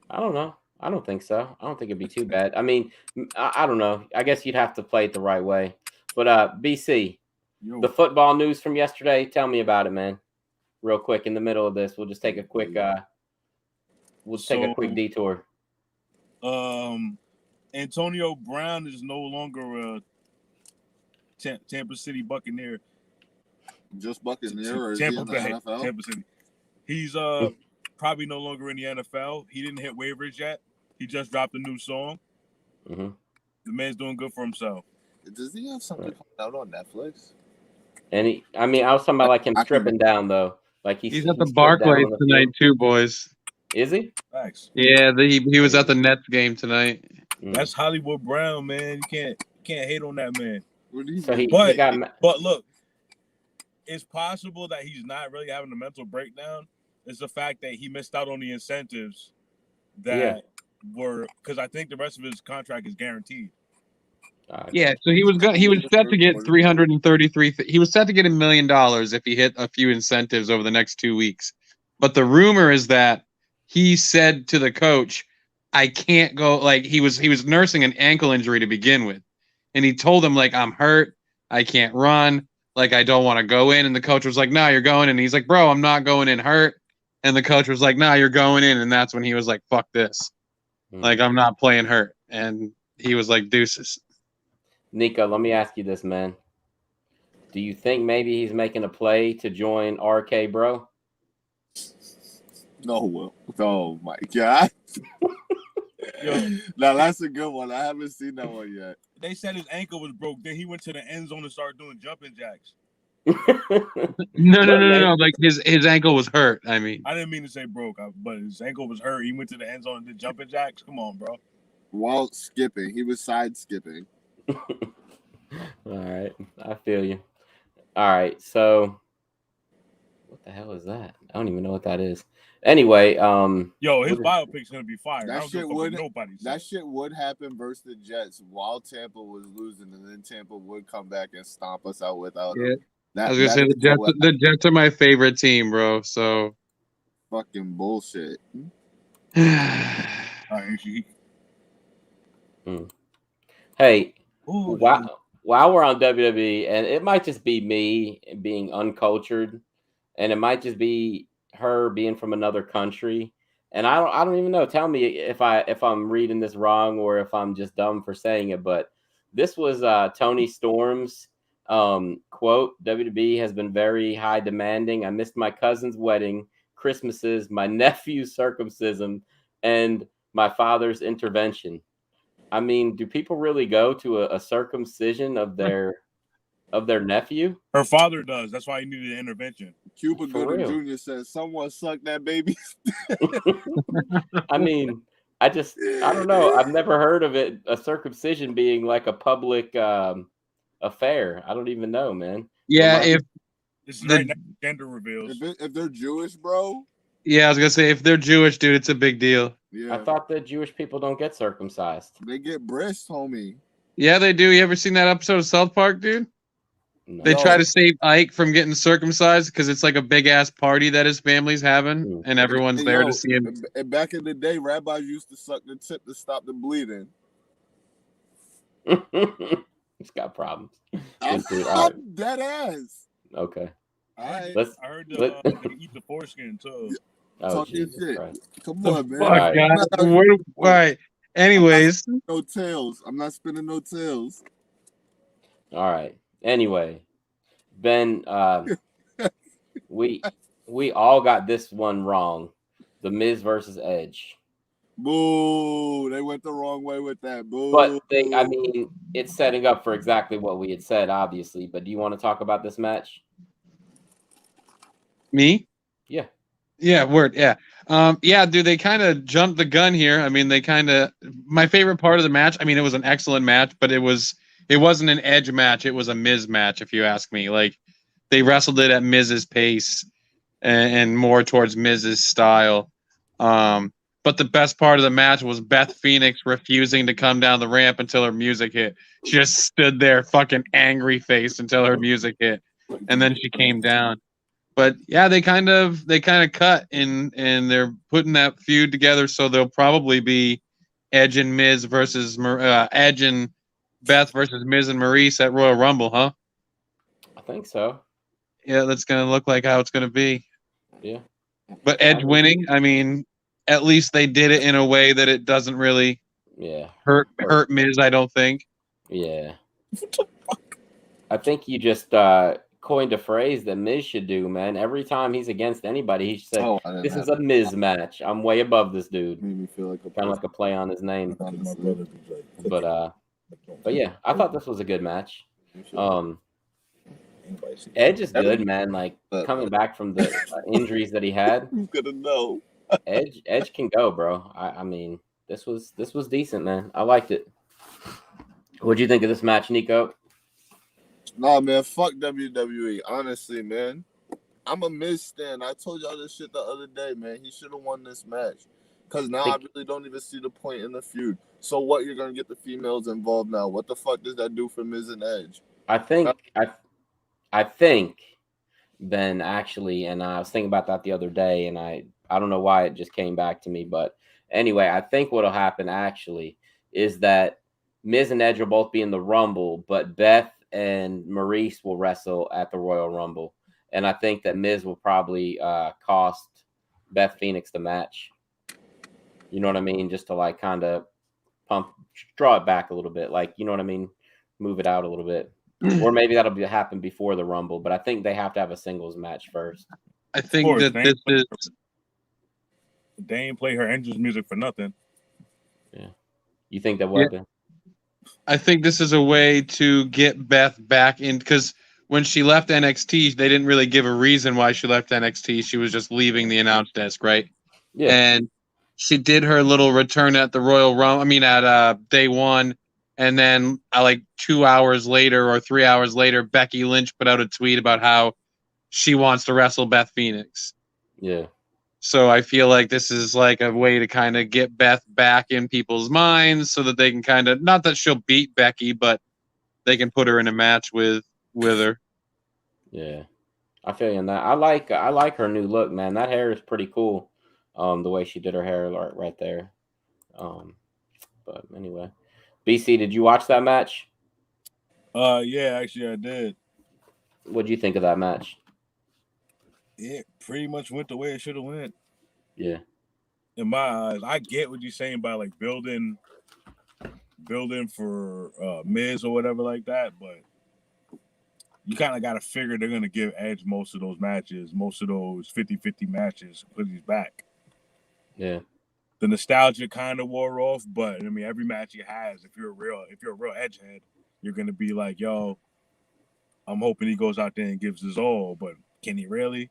I don't know. I don't think so. I don't think it'd be too bad. I mean, I don't know. I guess you'd have to play it the right way. But BC, the football news from yesterday. Tell me about it, man. Real quick in the middle of this, we'll just take a quick. Take a quick detour. Antonio Brown is no longer a Tampa City Buccaneer. Just Buccaneer or is he in the NFL? Tampa City. He's probably no longer in the NFL. He didn't hit waivers yet. He just dropped a new song. Mm-hmm. The man's doing good for himself. Does he have something coming out on Netflix? And I was talking about like him stripping down though. Like he's at the Barclays tonight too, boys. Is he? Thanks. Yeah, he was at the Nets game tonight. That's Hollywood Brown, man. You can't hate on that man. So but look, it's possible that he's not really having a mental breakdown. It's the fact that he missed out on the incentives that were, because I think the rest of his contract is guaranteed. Yeah, so he was set to get 333. He was set to get $1 million if he hit a few incentives over the next 2 weeks. But the rumor is that he said to the coach, "I can't go." Like he was nursing an ankle injury to begin with, and he told him like, "I'm hurt. I can't run. Like I don't want to go in." And the coach was like, "No, you're going in." And he's like, "Bro, I'm not going in hurt." And the coach was like, "No, you're going in." And that's when he was like, "Fuck this. Like I'm not playing hurt." And he was like, "Deuces." Nico, let me ask you this, man. Do you think maybe he's making a play to join RK Bro? No. Oh my God. Now that's a good one. I haven't seen that one yet. They said his ankle was broke. Then he went to the end zone and started doing jumping jacks. No. Like his ankle was hurt. I mean, I didn't mean to say broke, but his ankle was hurt. He went to the end zone and did jumping jacks. Come on, bro. While skipping, he was side skipping. All right, I feel you. All right, so what the hell is that? I don't even know what that is. Anyway, Yo, his biopic's gonna be fire. I That don't give a shit fuck would what nobody says. that shit would happen versus the Jets while Tampa was losing, and then Tampa would come back and stomp us out without Yeah. him. I was gonna say the Jets are my favorite team, bro. So fucking bullshit. Hey, Ooh, while we're on WWE, and it might just be me being uncultured, and it might just be her being from another country, and I don't even know. Tell me if I'm reading this wrong or if I'm just dumb for saying it, but this was Tony Storm's quote: "WWE has been very high demanding. I missed my cousin's wedding, Christmases, my nephew's circumcision, and my father's intervention." I mean, do people really go to a circumcision of their nephew? her father does. That's why he needed an intervention. Cuba For Gooding real. Jr. says, "Someone suck that baby." I mean, I don't know. I've never heard of a circumcision being like a public affair. I don't even know, man. yeah, But if This is the right next to gender reveals. If they're Jewish, bro. yeah, I was gonna say if they're Jewish, dude, it's a big deal. Yeah, I thought that Jewish people don't get circumcised. they get breasts, homie. Yeah, they do. You ever seen that episode of South Park, dude? No. They try to save Ike from getting circumcised because it's like a big ass party that his family's having, and everyone's there to see him. And back in the day, rabbis used to suck the tip to stop the bleeding. He's got problems. I'm Right. dead ass. Okay. All right. I heard they eat the foreskin too. Oh, Talk your Jesus shit. Christ. Come on, man. Fuck, Right. God. All right. Anyways, No tails. I'm not spinning no tails. All right. Anyway, Ben, we all got this one wrong. The Miz versus Edge. Boo! They went the wrong way with that. Boo! But I mean, it's setting up for exactly what we had said, obviously. But do you want to talk about this match? me? Yeah. Yeah, word. Yeah. Yeah, dude, they kind of jumped the gun here. I mean, my favorite part of the match, I mean, it was an excellent match, but it wasn't an Edge match. It was a Miz match, if you ask me. Like, they wrestled it at Miz's pace and more towards Miz's style. But the best part of the match was Beth Phoenix refusing to come down the ramp until her music hit. She just stood there fucking angry face until her music hit. And then she came down. But yeah, they kind of cut and they're putting that feud together, so they'll probably be Edge and Miz versus Edge and Beth versus Miz and Maurice at Royal Rumble, huh? I think so. Yeah, that's gonna look like how it's gonna be. Yeah. But Edge winning, I mean, at least they did it in a way that it doesn't really hurt Miz, I don't think. Yeah. I think you just coined a phrase that Miz should do, man. Every time he's against anybody, he should say, "This is a Miz match. I'm way above this dude." Made me feel like kind of like a play on his name. But yeah, I thought this was a good match. Edge is good, man. Like coming back from the injuries that he had. Who's gonna know? Edge can go, bro. I mean, this was decent, man. I liked it. What'd you think of this match, Nico? Nah, man, fuck WWE. Honestly, man. I'm a Miz stan. I told y'all this shit the other day, man. He should have won this match. Because now I really don't even see the point in the feud. So what, you're going to get the females involved now? What the fuck does that do for Miz and Edge? I think, Ben, actually, and I was thinking about that the other day, and I don't know why it just came back to me. But anyway, I think what'll happen, actually, is that Miz and Edge will both be in the Rumble, but Beth and Maurice will wrestle at the Royal Rumble. And I think that Miz will probably cost Beth Phoenix the match. You know what I mean? Just to like kind of draw it back a little bit. Like, you know what I mean? Move it out a little bit. Or maybe that'll happen before the Rumble. But I think they have to have a singles match first. I think that this is... They ain't play her entrance music for nothing. Yeah. You think that what? Yeah. I think this is a way to get Beth back in, because when she left NXT, they didn't really give a reason why she left NXT. She was just leaving the announce desk, right? Yeah. And she did her little return at the Royal Rumble. I mean, at day one, And then like 2 hours later or 3 hours later, Becky Lynch put out a tweet about how she wants to wrestle Beth Phoenix. Yeah. So I feel like this is like a way to kind of get Beth back in people's minds so that they can kind of, not that she'll beat Becky, but they can put her in a match with her. Yeah. I feel you on that. I like her new look, man. That hair is pretty cool. The way she did her hair right there. But anyway. BC, did you watch that match? Yeah, actually I did. What'd you think of that match? It pretty much went the way it should have went. Yeah. In my eyes, I get what you're saying by like building for Miz or whatever like that, but you kind of got to figure they're going to give Edge most of those matches, most of those 50-50 matches, because he's back. Yeah. The nostalgia kind of wore off, but I mean, every match he has, if you're a real Edge head, you're going to be like, yo, I'm hoping he goes out there and gives his all, but can he really?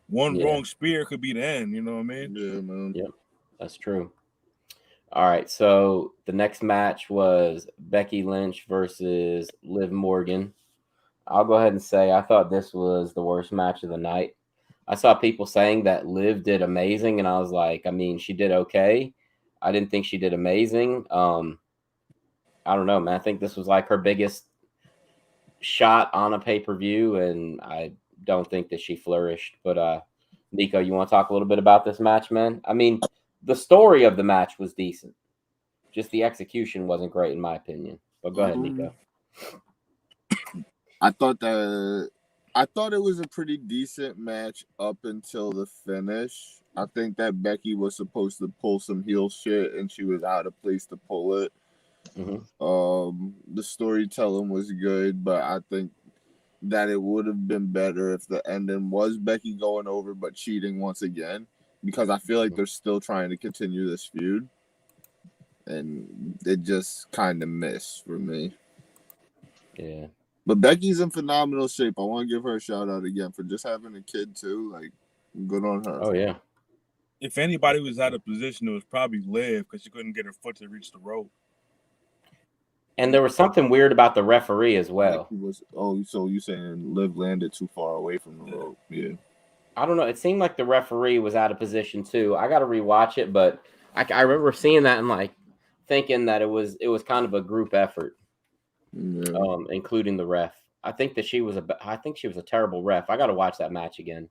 One wrong spear could be the end, you know what I mean? Yeah, man. Yep, that's true. All right, so the next match was Becky Lynch versus Liv Morgan. I'll go ahead and say I thought this was the worst match of the night. I saw people saying that Liv did amazing, and I was like, I mean, she did okay. I didn't think she did amazing. I don't know, man. I think this was like her biggest shot on a pay-per-view, and I don't think that she flourished. But Nico, you want to talk a little bit about this match, man? I mean, the story of the match was decent. Just the execution wasn't great, in my opinion. But go ahead, Nico. I thought it was a pretty decent match up until the finish. I think that Becky was supposed to pull some heel shit, and she was out of place to pull it. The storytelling was good, but I think that it would have been better if the ending was Becky going over but cheating once again, because I feel like they're still trying to continue this feud, and it just kind of missed for me. Yeah. But Becky's in phenomenal shape. I want to give her a shout out again for just having a kid too. Like, good on her. Oh yeah. If anybody was out of position, it was probably Liv, because she couldn't get her foot to reach the rope. And there was something weird about the referee as well. So you saying Liv landed too far away from the rope? Yeah. I don't know. It seemed like the referee was out of position too. I got to rewatch it, but I remember seeing that and like thinking that it was kind of a group effort, including the ref. I think she was a terrible ref. I got to watch that match again.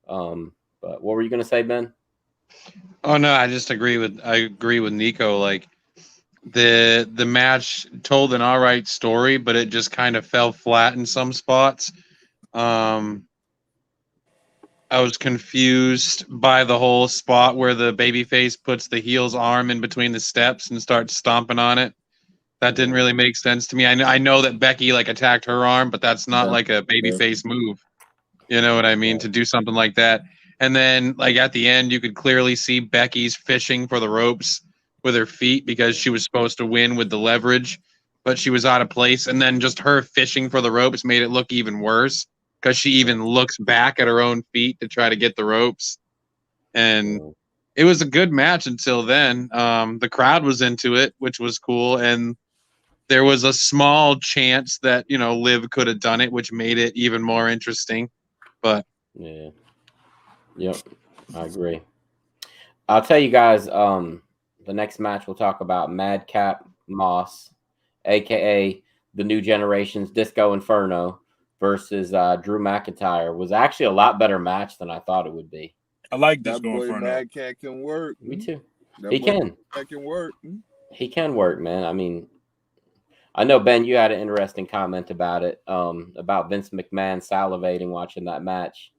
But what were you going to say, Ben? Oh no, I agree with Nico. Like the match told an all right story, but it just kind of fell flat in some spots. I was confused by the whole spot where the babyface puts the heel's arm in between the steps and starts stomping on it. That didn't really make sense to me. I know that Becky like attacked her arm, but that's not like a babyface move. You know what I mean? To do something like that. And then like at the end, you could clearly see Becky's fishing for the ropes with her feet because she was supposed to win with the leverage, but she was out of place. And then just her fishing for the ropes made it look even worse because she even looks back at her own feet to try to get the ropes. And it was a good match until then. The crowd was into it, which was cool. And there was a small chance that, Liv could have done it, which made it even more interesting. But yeah. Yep. I agree. I'll tell you guys, the next match we'll talk about Madcap Moss, aka the New Generation's Disco Inferno versus Drew McIntyre, was actually a lot better match than I thought it would be. I like That Disco boy Inferno. Madcap can work. Me too. That can work. He can work, man. I mean, I know, Ben, you had an interesting comment about it, about Vince McMahon salivating watching that match.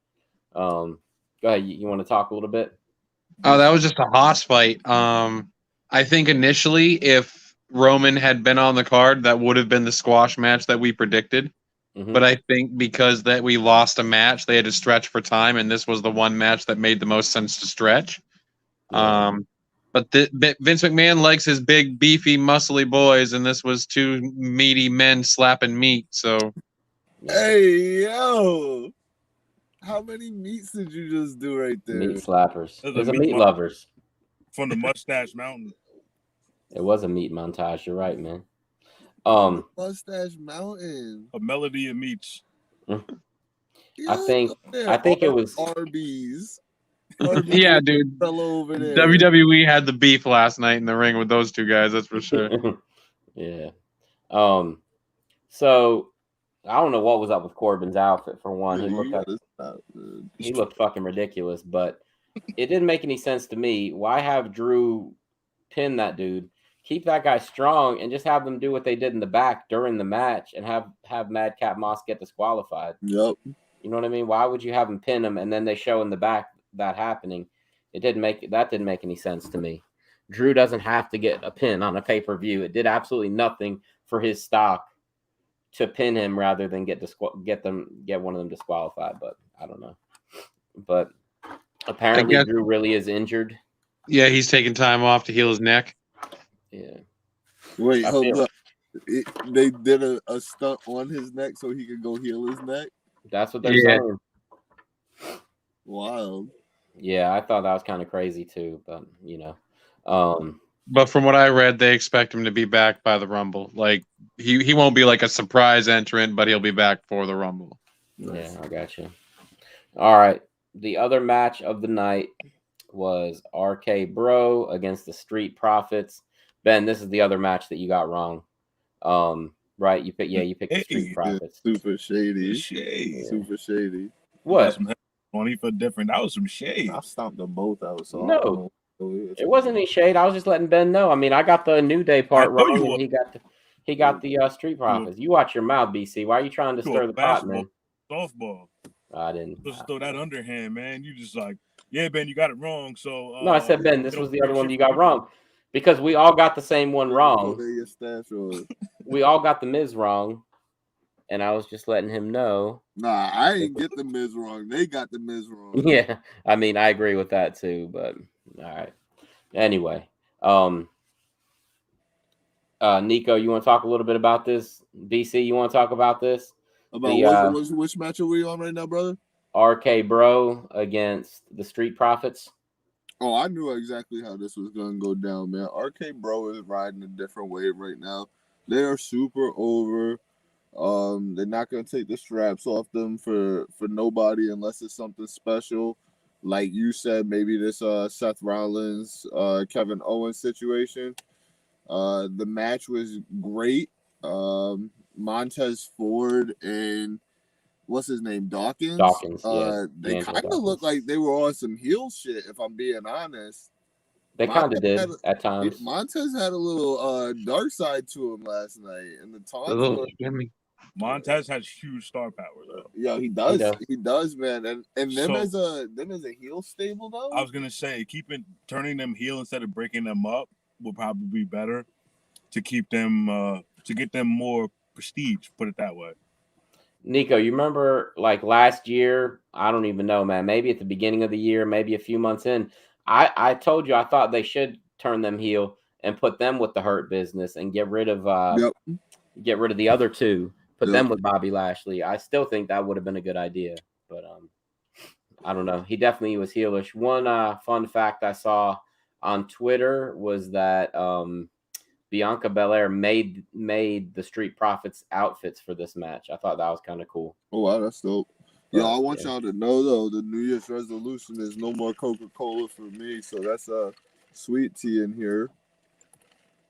Go ahead. You want to talk a little bit? Oh, that was just a hoss fight. I think initially, if Roman had been on the card, that would have been the squash match that we predicted. But I think because that we lost a match, they had to stretch for time, and this was the one match that made the most sense to stretch. Yeah. But Vince McMahon likes his big, beefy, muscly boys, and this was two meaty men slapping meat. So, hey yo, how many meats did you just do right there? Meat slappers. It was a meat lovers from the Mustache Mountain. It was a meat montage. You're right, man. Mustache Mountain. A melody of meats. I think it was Arby's. Yeah, dude. Fell over there. WWE had the beef last night in the ring with those two guys. That's for sure. Yeah. So I don't know what was up with Corbin's outfit. For one, he looked fucking ridiculous, but it didn't make any sense to me. Why have Drew pin that dude? Keep that guy strong and just have them do what they did in the back during the match and have Madcap Moss get disqualified. Yep. You know what I mean? Why would you have him pin him and then they show in the back that happening? That didn't make any sense to me. Drew doesn't have to get a pin on a pay-per-view. It did absolutely nothing for his stock to pin him rather than get one of them disqualified. But I don't know. But apparently Drew really is injured. Yeah, he's taking time off to heal his neck. Yeah. Wait, hold up. They did a stunt on his neck so he could go heal his neck? That's what they're saying. Wild. Yeah, I thought that was kind of crazy too, but But from what I read, they expect him to be back by the Rumble. Like he won't be like a surprise entrant, but he'll be back for the Rumble. Yeah, I got you. All right. The other match of the night was RK Bro against the Street Profits. Ben, this is the other match that you got wrong. Right? You picked the Street Profits. Super shady. Shade. Super shady. What? Only for different. That was some shade. I stomped them both out. So no, it wasn't any shade. I was just letting Ben know. I mean, I got the New Day part wrong, and he got the Street Profits. You watch your mouth, BC. Why are you trying to stir the pot, man? Softball. I didn't. Just throw that underhand, man. You just like, yeah, Ben, you got it wrong. So no, I said Ben. This was the other one you got wrong because we all got the same one wrong. We all got the Miz wrong, and I was just letting him know. Nah, I didn't get the Miz wrong. They got the Miz wrong. Yeah, I mean, I agree with that too. But all right. Anyway, Nico, you want to talk a little bit about this? BC, you want to talk about this? About which match are we on right now, brother? RK Bro against the Street Profits. Oh, I knew exactly how this was going to go down, man. RK Bro is riding a different wave right now. They are super over. They're not going to take the straps off them for nobody unless it's something special. Like you said, maybe this Seth Rollins, Kevin Owens situation. The match was great. Montez Ford and what's his name? Dawkins. Yeah. They kind of look like they were on some heel shit, if I'm being honest. They kind of did at times. Montez had a little dark side to him last night, and the taunts. Montez has huge star power though. Yeah, he does. He does, man. And them as a heel stable though. I was gonna say turning them heel instead of breaking them up would probably be better to keep them to get them more prestige. Put it that way. Nico, you remember like last year? I don't even know, man. Maybe at the beginning of the year, maybe a few months in. I told you I thought they should turn them heel and put them with the Hurt Business and get rid of the other two. Put them with Bobby Lashley. I still think that would have been a good idea, but I don't know. He definitely was heelish. One fun fact I saw on Twitter was that Bianca Belair made the Street Profits outfits for this match. I thought that was kind of cool. Oh wow, that's dope. Yeah, I want y'all to know though, the New Year's resolution is no more Coca-Cola for me. So that's sweet tea in here.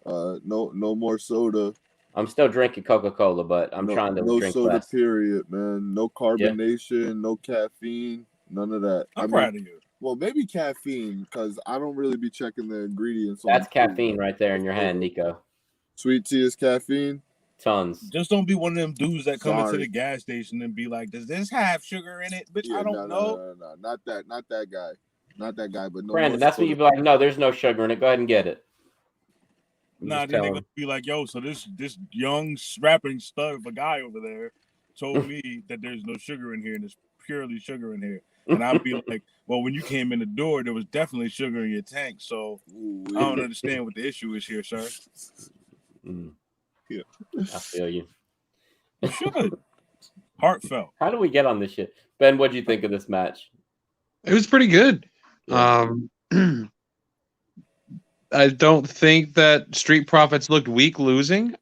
No more soda. I'm still drinking Coca-Cola, but I'm trying to drink soda, less. Period, man. No carbonation, no caffeine, none of that. I'm proud of you. Well, maybe caffeine, because I don't really be checking the ingredients. That's caffeine right there in your hand, Nico. Sweet tea is caffeine? Tons. Just don't be one of them dudes that come into the gas station and be like, does this have sugar in it? Bitch, I don't know. No. Not that guy. Not that guy, but no. Brandon, that's when you'd be like, no, there's no sugar in it. Go ahead and get it. Nah, then they're gonna be like, yo, so this young strapping stud of a guy over there told me that there's no sugar in here and there's purely sugar in here. And I'd be like, well, when you came in the door, there was definitely sugar in your tank. So I don't understand what the issue is here, sir. Yeah. I feel you. You should. Heartfelt. How do we get on this shit? Ben, what do you think of this match? It was pretty good. Yeah. I don't think that Street Profits looked weak losing.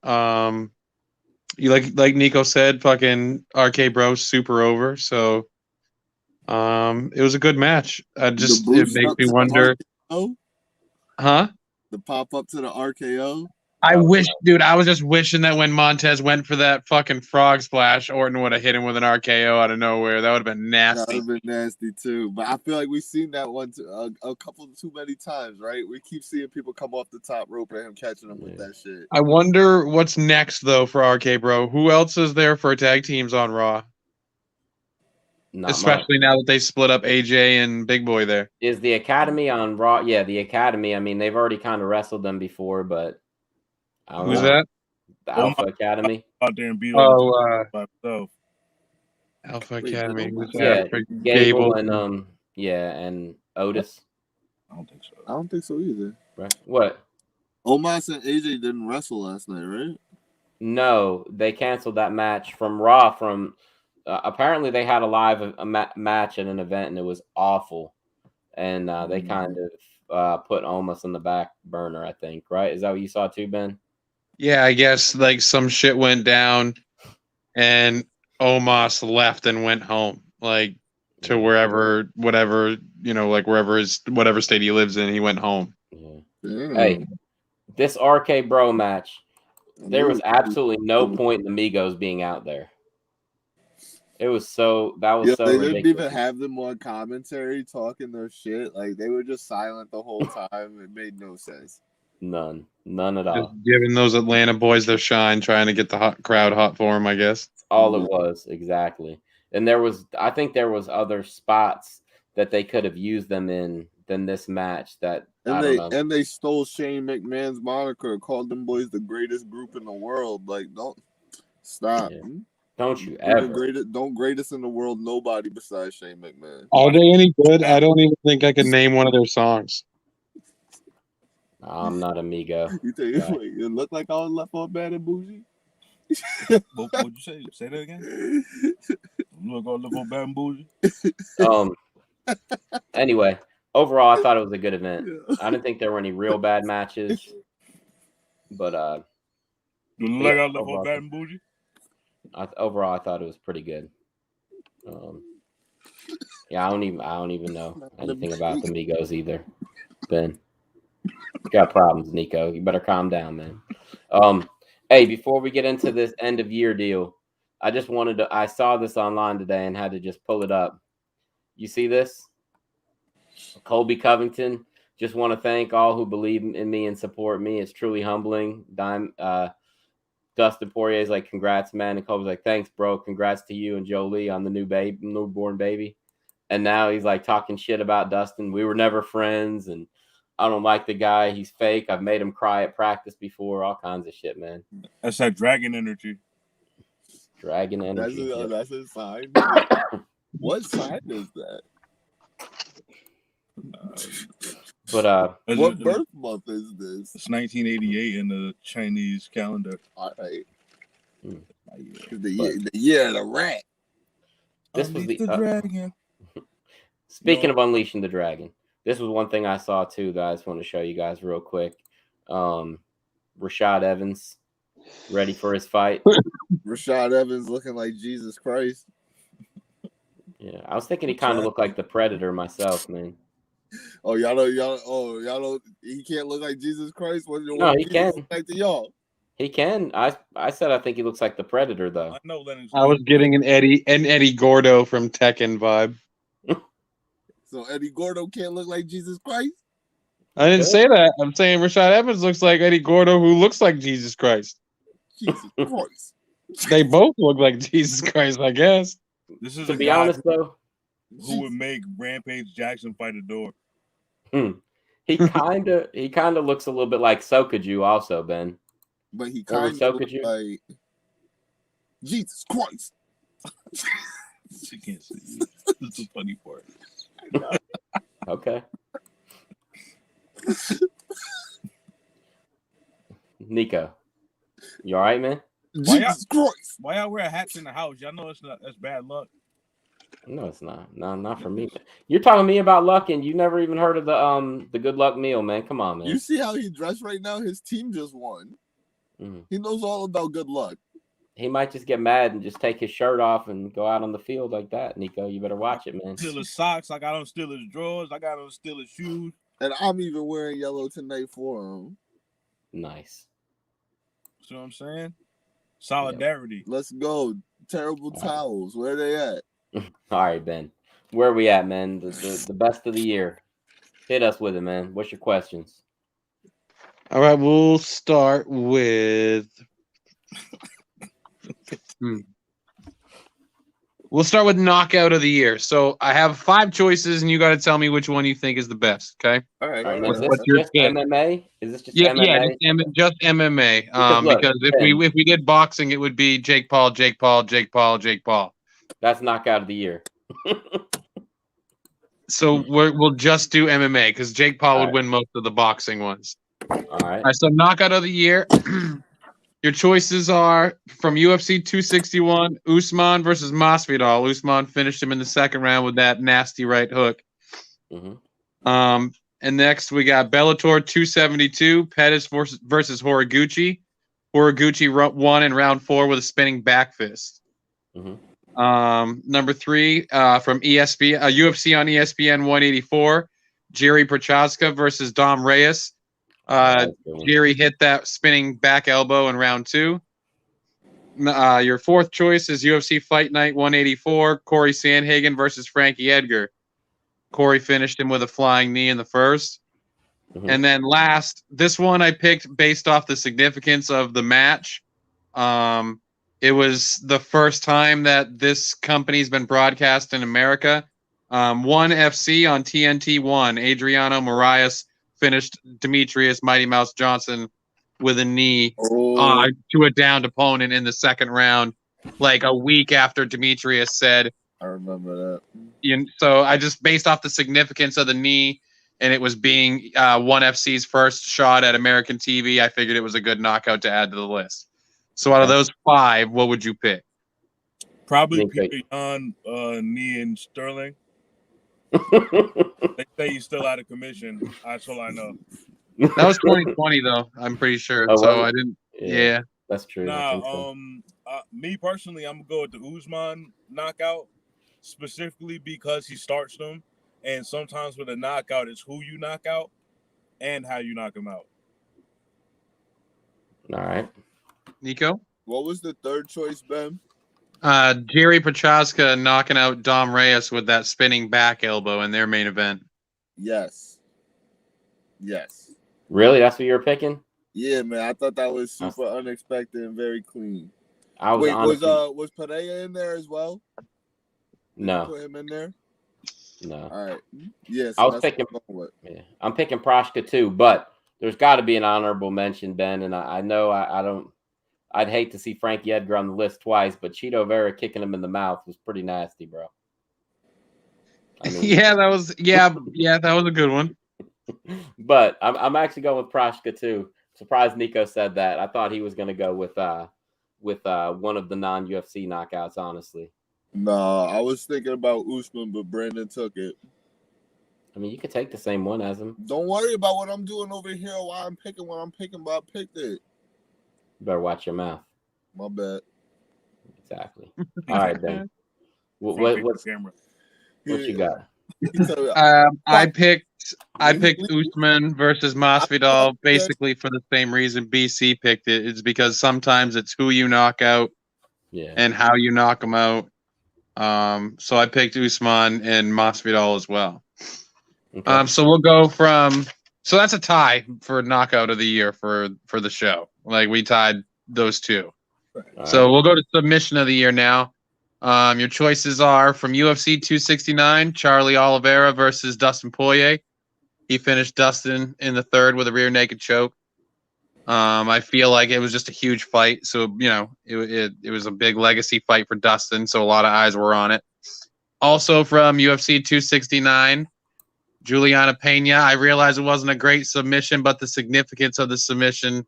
you like Nico said, fucking RK Bro super over. So it was a good match. It makes me wonder. RKO? Huh? The pop up to the RKO. I wish, dude. I was just wishing that when Montez went for that fucking frog splash, Orton would have hit him with an RKO out of nowhere. That would have been nasty. That would have been nasty too. But I feel like we've seen that one a couple too many times, right? We keep seeing people come off the top rope and him catching them with that shit. I wonder what's next though for RK Bro. Who else is there for tag teams on Raw? Especially now that they split up AJ and Big Boy there. Is the Academy on Raw? Yeah, the Academy. I mean, they've already kind of wrestled them before, but I don't Who's know. that? The Alpha Academy. Out there and beat by himself. Alpha Academy. Yeah, Gable and and Otis. I don't think so. I don't think so either. Right? What? Omos and AJ didn't wrestle last night, right? No, they canceled that match from Raw. From apparently they had a live match at an event and it was awful, and they kind of put Omos in the back burner. I think, right? Is that what you saw too, Ben? Yeah, I guess like some shit went down, and Omos left and went home, like to whatever whatever state he lives in. He went home. Yeah. Hey, this RK Bro match, there was absolutely no point in the Migos being out there. It was so they ridiculous. Didn't even have them on commentary talking their shit. Like they were just silent the whole time. It made no sense. None at all. Just giving those Atlanta boys their shine, trying to get the crowd hot for them, I guess. All it was, exactly. And I think there was other spots that they could have used them in than this match. And they stole Shane McMahon's moniker, called them boys the greatest group in the world. Like, don't stop. Yeah. Don't you ever. Don't greatest in the world nobody besides Shane McMahon. Are they any good? I don't even think I could name one of their songs. I'm not amigo. You look like I was left on Bad and Bougie. What'd you say? Say that again. You look all left on Bad and Bougie. Anyway, overall, I thought it was a good event. I didn't think there were any real bad matches, but you look like I left on Bad and Bougie. Overall, I thought it was pretty good. Yeah, I don't even know anything about the Migos either. Ben. You got problems, Nico. You better calm down, man. Hey, before we get into this end of year deal, I saw this online today and had to just pull it up. You see this? Colby Covington, just want to thank all who believe in me and support me. It's truly humbling. Dustin Poirier's like, congrats, man. And Colby's like, thanks, bro. Congrats to you and Jolie on the newborn baby. And now he's like talking shit about Dustin. We were never friends, and I don't like the guy. He's fake. I've made him cry at practice before. All kinds of shit, man. That's that dragon energy. Dragon energy. That's a sign. What sign is that? But what birth month is this? It's 1988 in the Chinese calendar. All right. The year of the rat. This was the dragon. Speaking of unleashing the dragon, this was one thing I saw too, guys. Want to show you guys real quick. Rashad Evans ready for his fight. Rashad Evans looking like Jesus Christ. Yeah, I was thinking he kind of looked like the Predator myself, man. Oh, y'all don't. He can't look like Jesus Christ. No, he can. Like to y'all. He can. I said I think he looks like the Predator, though. I was getting an Eddie Gordo from Tekken vibe. So Eddie Gordo can't look like Jesus Christ? I didn't say that. I'm saying Rashad Evans looks like Eddie Gordo, who looks like Jesus Christ. Jesus Christ. They both look like Jesus Christ, I guess. This is to be honest, though, who would make Rampage Jackson fight a door. He kind of looks a little bit like Sokaju also, Ben. But he kind of looks like Jesus Christ. She can't see you. That's a funny part. Okay. Nico, you all right, man? Jesus Christ. Why y'all wear hats in the house? Y'all know that's bad luck. No, it's not. No, not for me. You're talking to me about luck, and you never even heard of the good luck meal, man. Come on, man. You see how he dressed right now? His team just won. He knows all about good luck. he might just get mad and just take his shirt off and go out on the field like that. Nico, you better watch it, man. Steal his socks. I got him steal his drawers. I got him steal his shoes. And I'm even wearing yellow tonight for him. Nice. See what I'm saying? Solidarity. Let's go. Terrible towels. Where they at? All right, Ben. Where are we at, man? The best of the year. Hit us with it, man. What's your questions? All right, we'll start with. We'll start with knockout of the year. So I have 5 choices, and you got to tell me which one you think is the best. Okay. All right. Is this What's your just pick? MMA? Is this just Yeah, MMA? yeah, just MMA. Look, Because if we did boxing, it would be Jake Paul, Jake Paul, Jake Paul, Jake Paul. That's knockout of the year. So we'll just do MMA because Jake Paul would right. win most of the boxing ones. All right. All right, so knockout of the year. Your choices are from UFC 261, Usman versus Masvidal. Usman finished him in the second round with that nasty right hook. Mm-hmm. And next we got Bellator 272, Pettis versus Horiguchi. Horiguchi won in round 4 with a spinning back fist. Mm-hmm. Number 3 from ESPN, UFC on ESPN 184, Jerry Prochazka versus Dom Reyes. Jerry hit that spinning back elbow in round 2. Your 4th choice is UFC Fight Night 184, Corey Sandhagen versus Frankie Edgar. Corey finished him with a flying knee in the first. Mm-hmm. And then last, this one I picked based off the significance of the match. It was the first time that this company's been broadcast in America. One FC on TNT 1, Adriano Moraes finished Demetrius Mighty Mouse Johnson with a knee to a downed opponent in the second round, like a week after Demetrius said. I remember that. So I just, based off the significance of the knee, and it was being One FC's first shot at American TV, I figured it was a good knockout to add to the list. So out of those 5, what would you pick? Probably Peter Yan, knee and Sterling. They say he's still out of commission. That's all I know. That was 2020 though. I'm pretty sure. I didn't. Yeah, that's true. Nah, me personally, I'm gonna go with the Usman knockout, specifically because he starts them, and sometimes with a knockout, it's who you knock out and how you knock him out. All right, Nico. What was the 3rd choice, Ben? Jerry Prochazka knocking out Dom Reyes with that spinning back elbow in their main event. Yes. Really? That's what you were picking? Yeah, man. I thought that was super unexpected and very clean. Wait, was Pereira in there as well? No. Put him in there? No. All right. Yeah, so I was picking. Yeah, I'm picking Prochka too, but there's got to be an honorable mention, Ben. And I know I don't. I'd hate to see Frankie Edgar on the list twice, but Cheeto Vera kicking him in the mouth was pretty nasty, bro. I mean, that was a good one. But I'm actually going with Prochka too. Surprised Nico said that. I thought he was going to go with one of the non-UFC knockouts, honestly. No, I was thinking about Usman, but Brandon took it. I mean, you could take the same one as him. Don't worry about what I'm doing over here while I'm picking what I'm picking, but I picked it. You better watch your mouth. My bad. Exactly. All right, then. What you got? I picked Usman versus Masvidal basically for the same reason BC picked it. It's because sometimes it's who you knock out and how you knock them out. So I picked Usman and Masvidal as well. Okay. So we'll go from – so that's a tie for knockout of the year for the show. Like we tied those 2. Right. So we'll go to submission of the year now. Your choices are from UFC 269, Charlie Oliveira versus Dustin Poirier. He finished Dustin in the 3rd with a rear naked choke. I feel like it was just a huge fight. So, it was a big legacy fight for Dustin. So a lot of eyes were on it. Also from UFC 269, Juliana Pena. I realize it wasn't a great submission, but the significance of the submission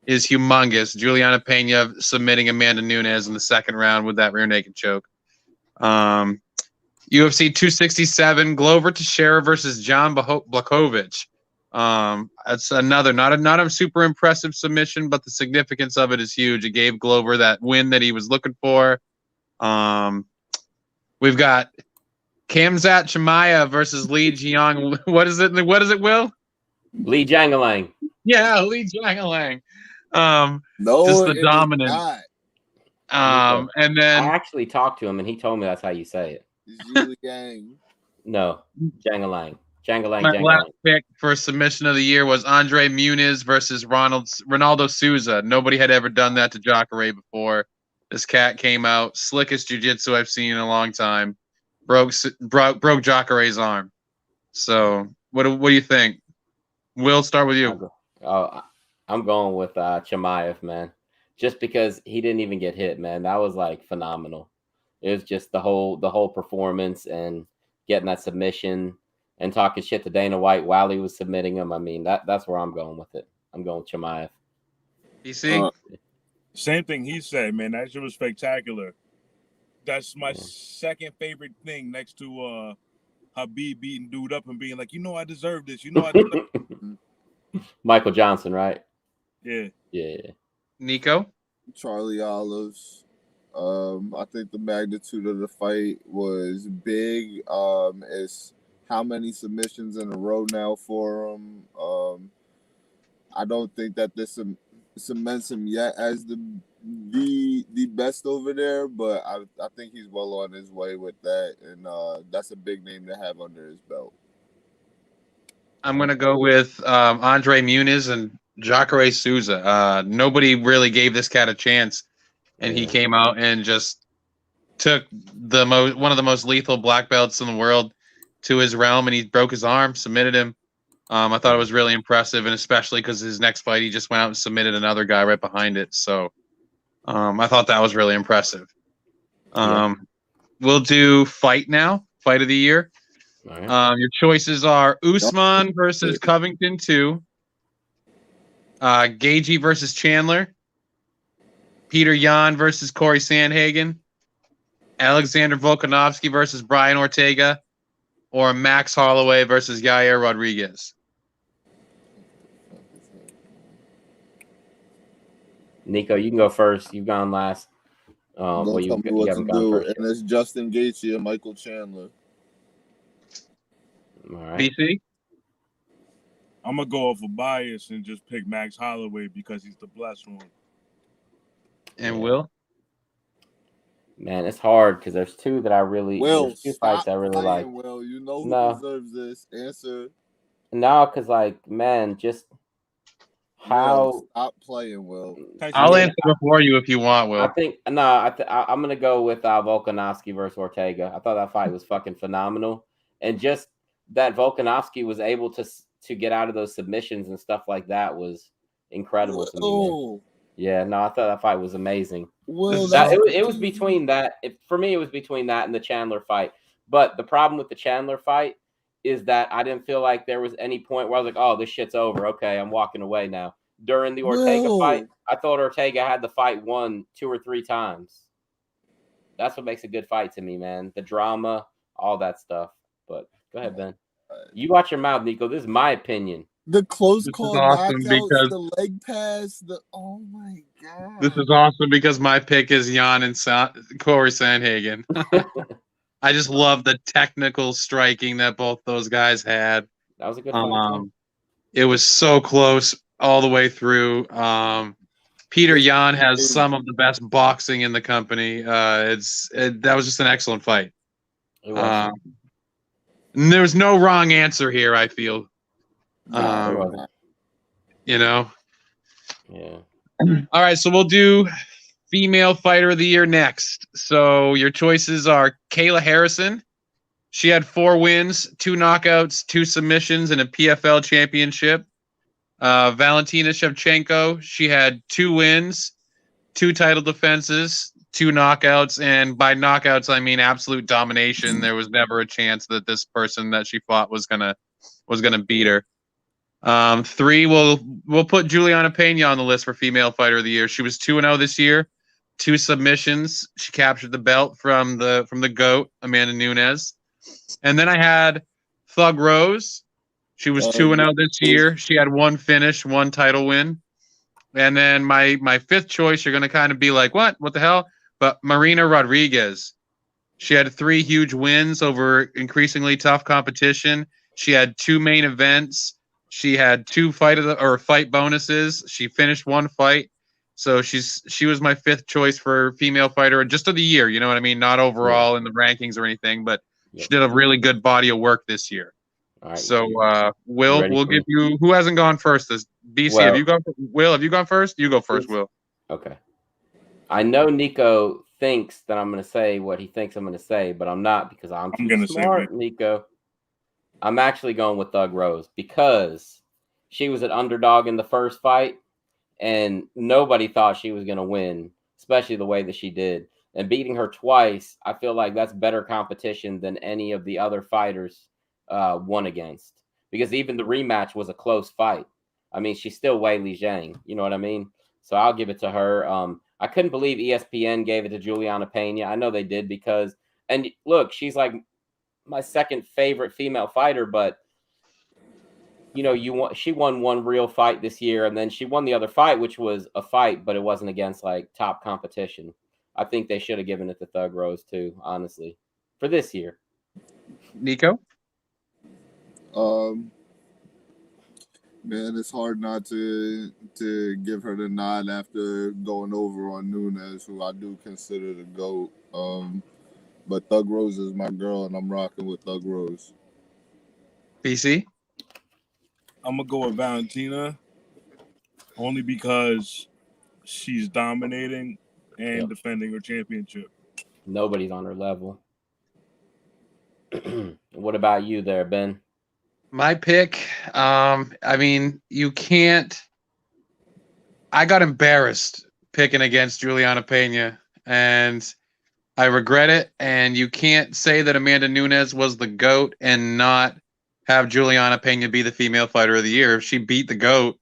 is humongous. Juliana Pena submitting Amanda Nunes in the 2nd round with that rear naked choke. UFC 267, Glover Teixeira versus John Blachowicz. It's another not a super impressive submission, but the significance of it is huge. It gave Glover that win that he was looking for. We've got Khamzat Chimaev versus Li Jiang. What is it? What is it, Will? Li Jiangalang. Yeah, Li Jiangalang. No, just the it is dominance. not. And then I actually talked to him, and he told me that's how you say it. Zhili Yang. No, Jiangalang. Jiangalang, my Jiangalang. last pick for submission of the year was Andre Muniz versus Ronaldo Souza. Nobody had ever done that to Jacare before. This cat came out, slickest jiu-jitsu I've seen in a long time. Broke Jacare's arm. So what do you think? Will, start with you. I'm going with Chimaev, man. Just because he didn't even get hit, man. That was like phenomenal. It was just the whole performance and getting that submission and talking shit to Dana White while he was submitting him. I mean, that's where I'm going with it. I'm going with Chimaev. PC? Same thing he said, man. That shit was spectacular. That's my second favorite thing next to Habib beating dude up and being like, I deserve this. I deserve Michael Johnson, right? Yeah. Yeah. Nico? Charlie Olives. I think the magnitude of the fight was big. It's how many submissions in a row now for him. I don't think that this cements him yet as the best over there, but I think he's well on his way with that, and that's a big name to have under his belt. I'm going to go with Andre Muniz and Jacare Souza. Nobody really gave this cat a chance, and he came out and just took one of the most lethal black belts in the world to his realm, and he broke his arm, submitted him. I thought it was really impressive, and especially because his next fight, he just went out and submitted another guy right behind it. So I thought that was really impressive. We'll do fight now, fight of the year. Right. Your choices are Usman versus Covington 2, Gaethje versus Chandler, Peter Yan versus Corey Sandhagen, Alexander Volkanovski versus Brian Ortega, or Max Holloway versus Yair Rodriguez. Nico, you can go first. You've gone last. Don't tell me what to do. And it's Justin Gaethje and Michael Chandler. All right. BC? I'm going to go off a bias and just pick Max Holloway because he's the blessed one. And Will? Man, it's hard because there's two that I really there's two fights I really like. Will, you know who deserves this answer? No, because just how stop playing, Will. I'll answer before you if you want, Will. I think I'm gonna go with Volkanovski versus Ortega. I thought that fight was fucking phenomenal, and just that Volkanovski was able to get out of those submissions and stuff like that was incredible to me. Man. Yeah, no, I thought that fight was amazing. Well, it was between that. For me, it was between that and the Chandler fight. But the problem with the Chandler fight is that I didn't feel like there was any point where I was like, "Oh, this shit's over. Okay, I'm walking away now." During the Ortega fight, I thought Ortega had the fight won 2 or 3 times. That's what makes a good fight to me, man. The drama, all that stuff. But go ahead, Ben. You watch your mouth, Nico. This is my opinion. The close call awesome knockouts, the leg pass, oh my god. This is awesome because my pick is Jan and Corey Sandhagen. I just love the technical striking that both those guys had. That was a good fight. It was so close all the way through. Peter Yan has some of the best boxing in the company. That was just an excellent fight. There's no wrong answer here, I feel. Yeah. All right, so we'll do female fighter of the year next. So your choices are Kayla Harrison. She had 4 wins, 2 knockouts, 2 submissions, and a PFL championship. Valentina Shevchenko. She had 2 wins, 2 title defenses, 2 knockouts, and by knockouts I mean absolute domination. There was never a chance that this person that she fought was gonna beat her. 3, we'll put Juliana Pena on the list for female fighter of the year. She was 2-0 this year, 2 submissions. She captured the belt from the GOAT, Amanda Nunes. And then I had Thug Rose. She was 2-0 this year. She had one finish, one title win. And then my fifth choice, you're going to kind of be like, what? What the hell? But Marina Rodriguez. She had 3 huge wins over increasingly tough competition. She had 2 main events. She had 2 fight bonuses. She finished 1 fight. So she was my 5th choice for female fighter just of the year. You know what I mean? Not overall in the rankings or anything, but she did a really good body of work this year. All right. So we'll give you who hasn't gone first. This BC, have you gone? Will, have you gone first? You go first, Will. Okay. I know Nico thinks that I'm going to say what he thinks I'm going to say, but I'm not because I'm too smart, Nico. I'm actually going with Thug Rose because she was an underdog in the first fight, and nobody thought she was going to win, especially the way that she did. And beating her twice, I feel like that's better competition than any of the other fighters won against. Because even the rematch was a close fight. I mean, she's still Wei Li Zhang. You know what I mean? So I'll give it to her. I couldn't believe ESPN gave it to Juliana Pena. I know they did because, and look, she's like my second favorite female fighter, but you know, she won one real fight this year, and then she won the other fight, which was a fight, but it wasn't against like top competition. I think they should have given it to Thug Rose too, honestly, for this year. Nico? Man, it's hard not to give her the nod after going over on Nunes, who I do consider the GOAT. But Thug Rose is my girl, and I'm rocking with Thug Rose. BC? I'm going to go with Valentina only because she's dominating and defending her championship. Nobody's on her level. What about you there, Ben? My pick, I mean, you can't. I got embarrassed picking against Juliana Pena, and I regret it. And you can't say that Amanda Nunes was the GOAT and not have Juliana Pena be the female fighter of the year. She beat the GOAT,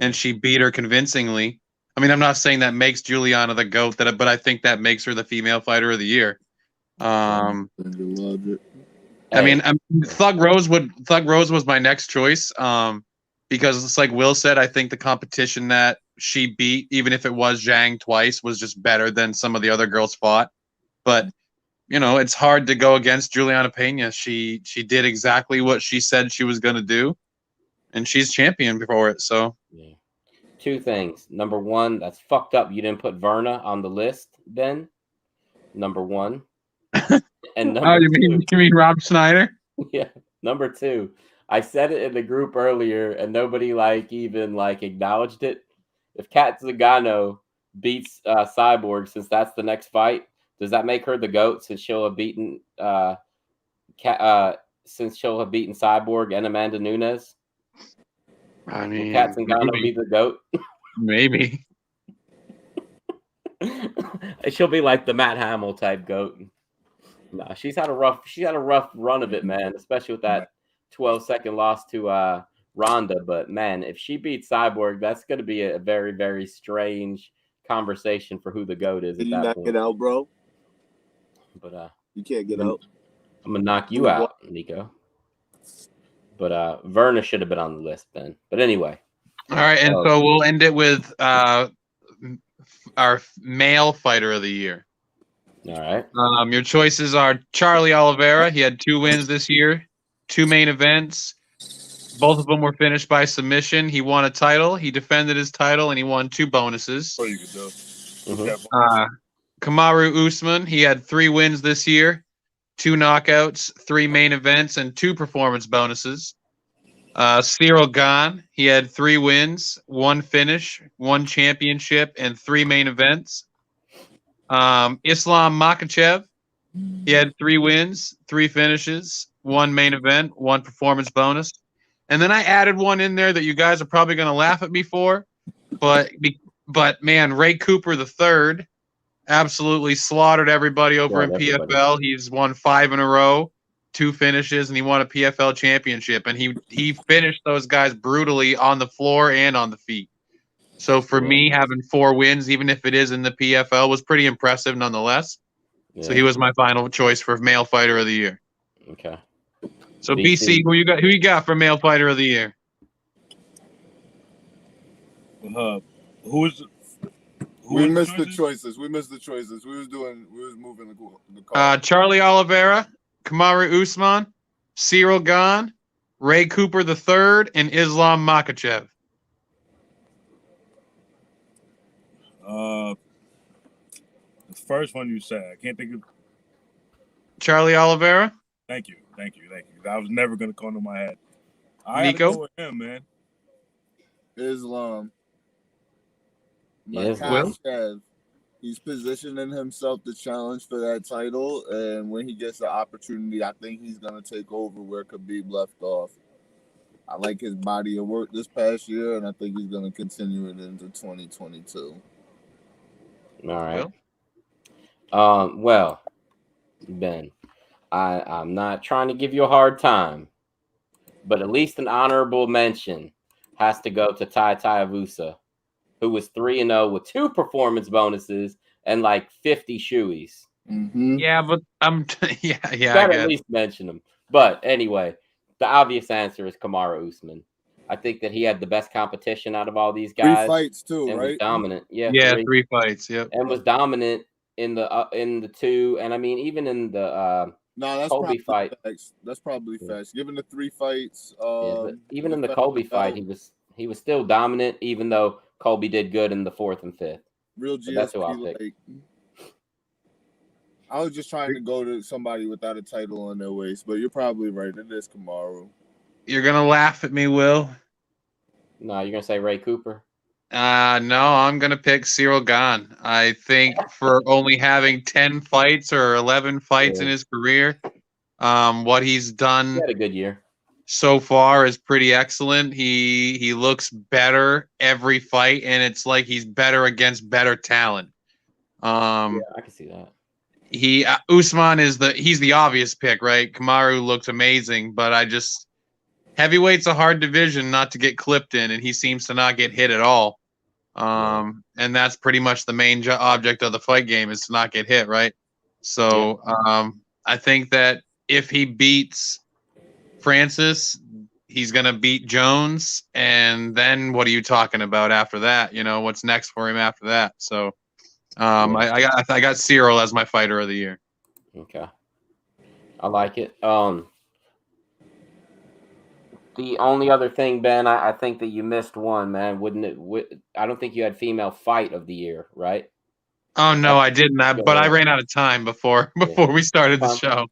and she beat her convincingly. I mean, I'm not saying that makes Juliana the GOAT, but I think that makes her the female fighter of the year. I mean, Thug Rose was my next choice, because it's like Will said. I think the competition that she beat, even if it was Zhang twice, was just better than some of the other girls fought. But you know, it's hard to go against Juliana Pena. She did exactly what she said she was going to do, and she's champion before it. So, 2 things. Number 1, that's fucked up. You didn't put Verna on the list, Ben. Number 1. And number you mean Rob Schneider? Yeah. Number 2, I said it in the group earlier, and nobody even acknowledged it. If Kat Zingano beats Cyborg, since that's the next fight, does that make her the GOAT since she'll have beaten Cyborg and Amanda Nunes? I mean, will Kat Zingano be the GOAT? Maybe. She'll be like the Matt Hamill type GOAT. No, she's had a rough run of it, man, especially with that 12-second loss to Ronda. But man, if she beats Cyborg, that's going to be a very, very strange conversation for who the GOAT is. Can you knock it out, bro? But you can't get out. I'm gonna knock you out, Nico. But Verna should have been on the list, Ben. But anyway. All right, and so we'll end it with our male fighter of the year. All right. Your choices are Charlie Oliveira. He had 2 wins this year, 2 main events. Both of them were finished by submission. He won a title. He defended his title, and he won 2 bonuses. Oh, you could do. Kamaru Usman. He had 3 wins this year, 2 knockouts, 3 main events, and 2 performance bonuses. Cyril Gane. He had 3 wins, 1 finish, 1 championship, and 3 main events. Islam Makhachev, he had 3 wins, 3 finishes, 1 main event, 1 performance bonus. And then I added one in there that you guys are probably going to laugh at me for, but man, Ray Cooper III absolutely slaughtered everybody over in PFL. He's won 5 in a row, 2 finishes, and he won a PFL championship. And he finished those guys brutally on the floor and on the feet. So for me, having 4 wins, even if it is in the PFL, was pretty impressive nonetheless. So he was my final choice for male fighter of the year. Okay. So BC, who you got for male fighter of the year? We missed the choices. We was moving the call. Charlie Oliveira, Kamaru Usman, Cyril Gane, Ray Cooper III, and Islam Makhachev. The first one you said, I can't think of. Charlie Oliveira. Thank you. I was never gonna come to my head. I Nico? gotta go with him, man. Islam. Yes, Makhachev. He's positioning himself to challenge for that title, and when he gets the opportunity, I think he's gonna take over where Khabib left off. I like his body of work this past year, and I think he's gonna continue it into 2022. All right. Well, Ben, I'm not trying to give you a hard time, but at least an honorable mention has to go to Tai Tuivasa, who was 3-0 with 2 performance bonuses and like 50 shoeys. Mm-hmm. Yeah, but yeah. Gotta at least mention him. But anyway, the obvious answer is Kamaru Usman. I think that he had the best competition out of all these guys. 3 fights too, and right? was dominant. Yeah, 3 fights. Yep. And was dominant in the 2, and I mean even in the that's Colby fight. Facts. That's probably facts. Given the 3 fights, even in the Colby fight, he was still dominant, even though Colby did good in the 4th and 5th. Real GSP. That's who I'll pick. I was just trying to go to somebody without a title on their waist, but you're probably right. It is Kamaru. You're gonna laugh at me, Will. No, you're gonna say Ray Cooper. No, I'm gonna pick Cyril Gane. I think for only having 10 fights or 11 fights in his career, what he's done he had a good year so far is pretty excellent. He looks better every fight, and it's like he's better against better talent. Yeah, I can see that. Usman he's the obvious pick, right? Kamaru looks amazing, but heavyweight's a hard division not to get clipped in, and he seems to not get hit at all. And that's pretty much the main object of the fight game is to not get hit, right? So I think that if he beats Francis, he's gonna beat Jones, and then what are you talking about after that? You know, what's next for him after that? So I got Cyril as my fighter of the year. Okay, I like it. The only other thing, Ben, I think that you missed one, man. Wouldn't it? I don't think you had female fight of the year, right? Oh no, I didn't. But I ran out of time before we started the show.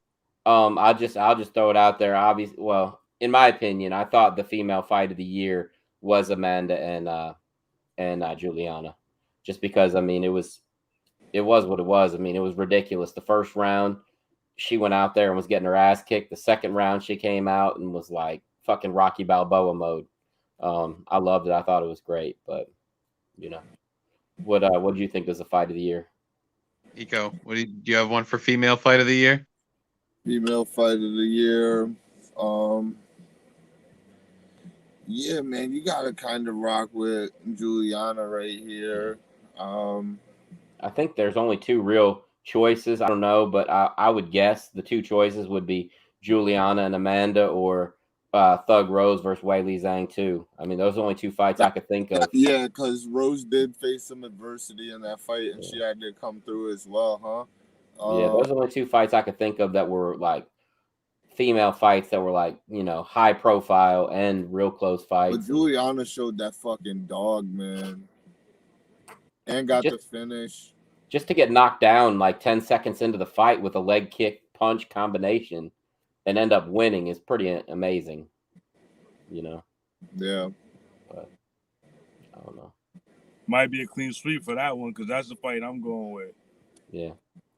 I'll just throw it out there. Obviously, well, in my opinion, I thought the female fight of the year was Amanda and Juliana, just because I mean it was what it was. I mean it was ridiculous. The first round, she went out there and was getting her ass kicked. The second round, she came out and was like fucking Rocky Balboa mode. I loved it. I thought it was great. But you know, what do you think is the fight of the year? Nico, do you have one for female fight of the year? Female fight of the year. Yeah, man, you gotta kind of rock with Juliana right here. I think there's only 2 real choices. I don't know, but I would guess the 2 choices would be Juliana and Amanda, or Thug Rose versus Weili Zhang too. I mean, those are the only 2 fights I could think of. Yeah, because Rose did face some adversity in that fight, and she had to come through as well, huh? Yeah, those are the only 2 fights I could think of that were like female fights that were like, you know, high profile and real close fights. But Juliana showed that fucking dog, man, and got the finish. Just to get knocked down like 10 seconds into the fight with a leg kick punch combination and end up winning is pretty amazing, you know? Yeah. But I don't know. Might be a clean sweep for that one because that's the fight I'm going with. Yeah.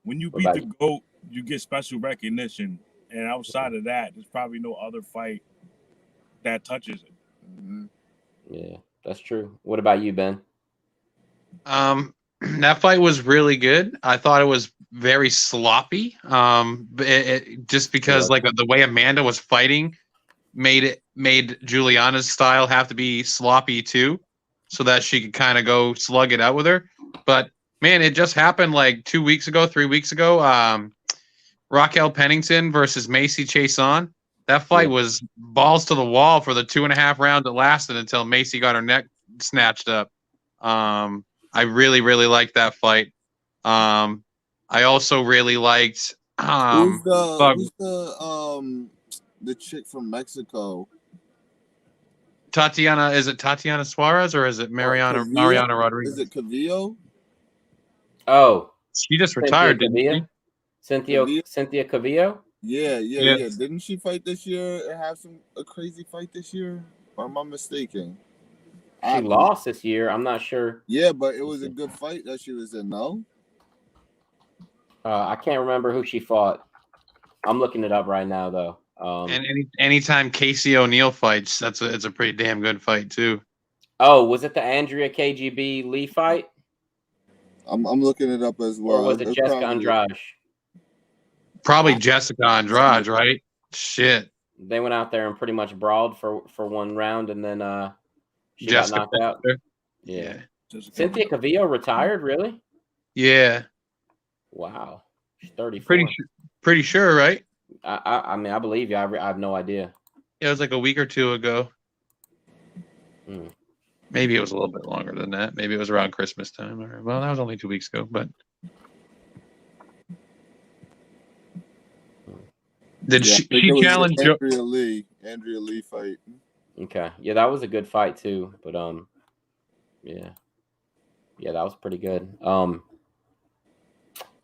When you beat the GOAT, you get special recognition. And outside of that, there's probably no other fight that touches it. Mm-hmm. Yeah, that's true. What about you, Ben? That fight was really good. I thought it was very sloppy. Just because like the way Amanda was fighting made Juliana's style have to be sloppy too, so that she could kind of go slug it out with her. But man, it just happened like 3 weeks ago. Raquel Pennington versus Macy Chiasson. That fight was balls to the wall for the 2.5 rounds it lasted until Macy got her neck snatched up. I really, really liked that fight. I also really liked who's the chick from Mexico? Tatiana. Is it Tatiana Suarez or is it Mariana Rodriguez? Is it Cavillo? Oh, She just retired, didn't she? Cynthia Cavillo? Yeah. Didn't she fight this year and have a crazy fight this year? Or am I mistaken? She lost this year. I'm not sure. Yeah, but it was a good fight that she was in, no? I can't remember who she fought. I'm looking it up right now, though. And anytime Casey O'Neill fights, it's a pretty damn good fight too. Oh, was it the Andrea KGB Lee fight? I'm looking it up as well. Or was it Jessica Andrade? Probably Jessica Andrade, right? Shit. They went out there and pretty much brawled for one round, and then she got knocked out. Yeah. Cynthia Cavillo retired, really? Yeah. Wow. She's 34. Pretty sure, right? I mean, I believe you. I have no idea. Yeah, it was like a week or two ago. Maybe it was a little bit longer than that. Maybe it was around Christmas time. Well, that was only 2 weeks ago. But did she challenge Andrea Lee fight? Okay, yeah, that was a good fight too. But yeah, that was pretty good.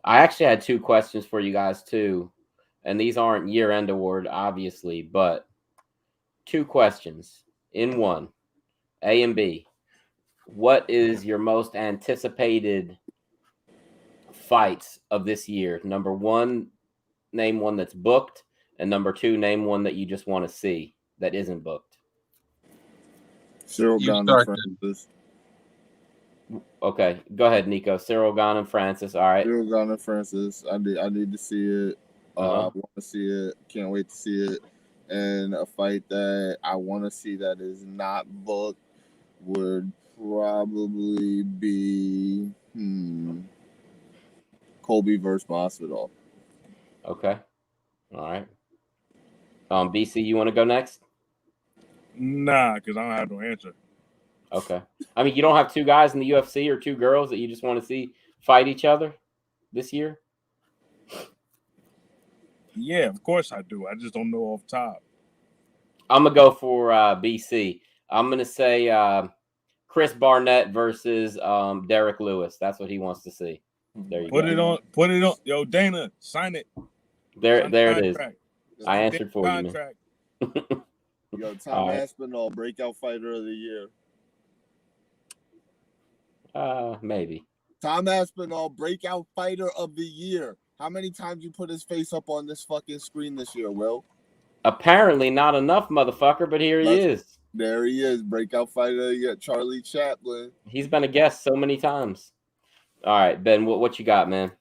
I actually had 2 questions for you guys too, and these aren't year-end award, obviously, but 2 questions in one. A and B. What is your most anticipated fights of this year? Number 1, name one that's booked, and number 2, name one that you just want to see that isn't booked. Cyril Gane and Francis. Okay, go ahead, Nico. Cyril Gane and Francis. All right. Cyril Gane and Francis. I need to see it. I want to see it. Can't wait to see it. And a fight that I want to see that is not booked would probably be Colby versus Masvidal. Okay. All right. BC, you want to go next? Nah, because I don't have no answer. Okay. I mean, you don't have 2 guys in the UFC or 2 girls that you just want to see fight each other this year? Yeah, of course I do. I just don't know off top. I'm going to go for BC. I'm going to say Chris Barnett versus Derek Lewis. That's what he wants to see. There you go. Put it on. Yo, Dana, sign it. There it is. I answered for you, man. Yo, Tom Aspinall, breakout fighter of the year. Maybe. Tom Aspinall, breakout fighter of the year. How many times you put his face up on this fucking screen this year, Will? Apparently not enough, motherfucker, but here he is. There he is, breakout fighter. You got Charlie Chaplin. He's been a guest so many times. All right, Ben, what you got, man?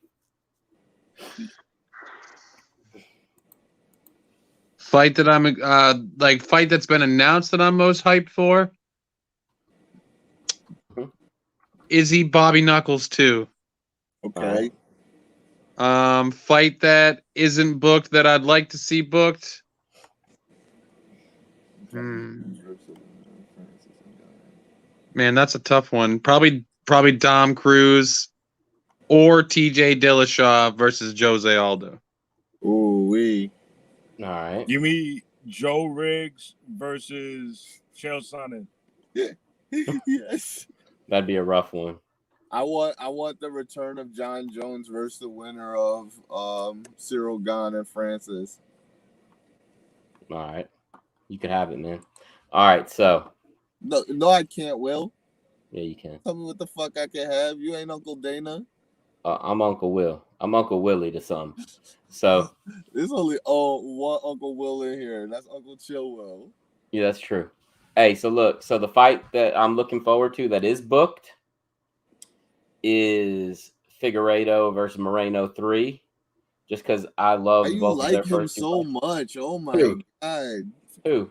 Fight that I'm fight that's been announced that I'm most hyped for. Izzy Bobby Knuckles 2. Okay. Fight that isn't booked that I'd like to see booked. Man, that's a tough one. Probably Dom Cruz or TJ Dillashaw versus Jose Aldo. Ooh-wee. All right. Give me Joe Riggs versus Chael Sonnen. Yes. That'd be a rough one. I want the return of John Jones versus the winner of Cyril Gane and Francis. All right. You could have it, man. All right, so. No, I can't, Will. Yeah, you can. Tell me what the fuck I can have. You ain't Uncle Dana. I'm Uncle Will. I'm Uncle Willie to some. So. There's only one Uncle Will in here, and that's Uncle Chill Will. Yeah, that's true. Hey, so look. So the fight that I'm looking forward to that is booked is Figueiredo versus Moreno 3. Just because I love both of their first. You like him so much. Oh, my God. Who?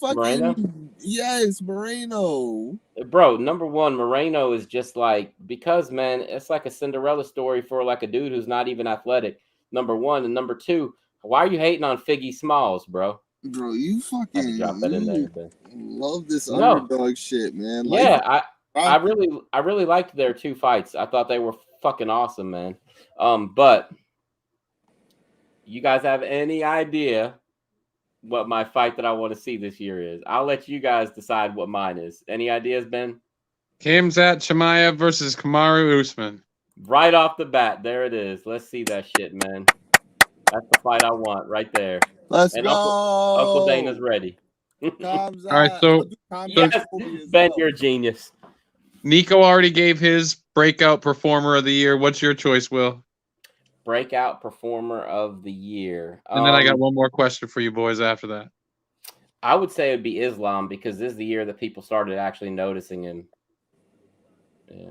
Moreno? Yes, Moreno. Bro, number 1, Moreno is just like, because, man, it's like a Cinderella story for like a dude who's not even athletic. Number 1. And number 2, Why are you hating on Figgy Smalls, bro? Bro, you I had to fucking drop that in there. But love this No. underdog shit, man. yeah, I really liked their 2 fights. I thought they were fucking awesome, man. But you guys have any idea what my fight that I want to see this year is? I'll let you guys decide what mine is. Any ideas, Ben? Khamzat Chimaev versus Kamaru Usman. Right off the bat, there it is. Let's see that shit, man. That's the fight I want right there. Let's And go. Uncle Dana's ready. All right, so Yes, Ben, you're a genius. Nico already gave his breakout performer of the year. What's your choice, Will? Breakout performer of the year. And then I got one more question for you boys after that. I would say it'd be Islam because this is the year that people started actually noticing him. Yeah.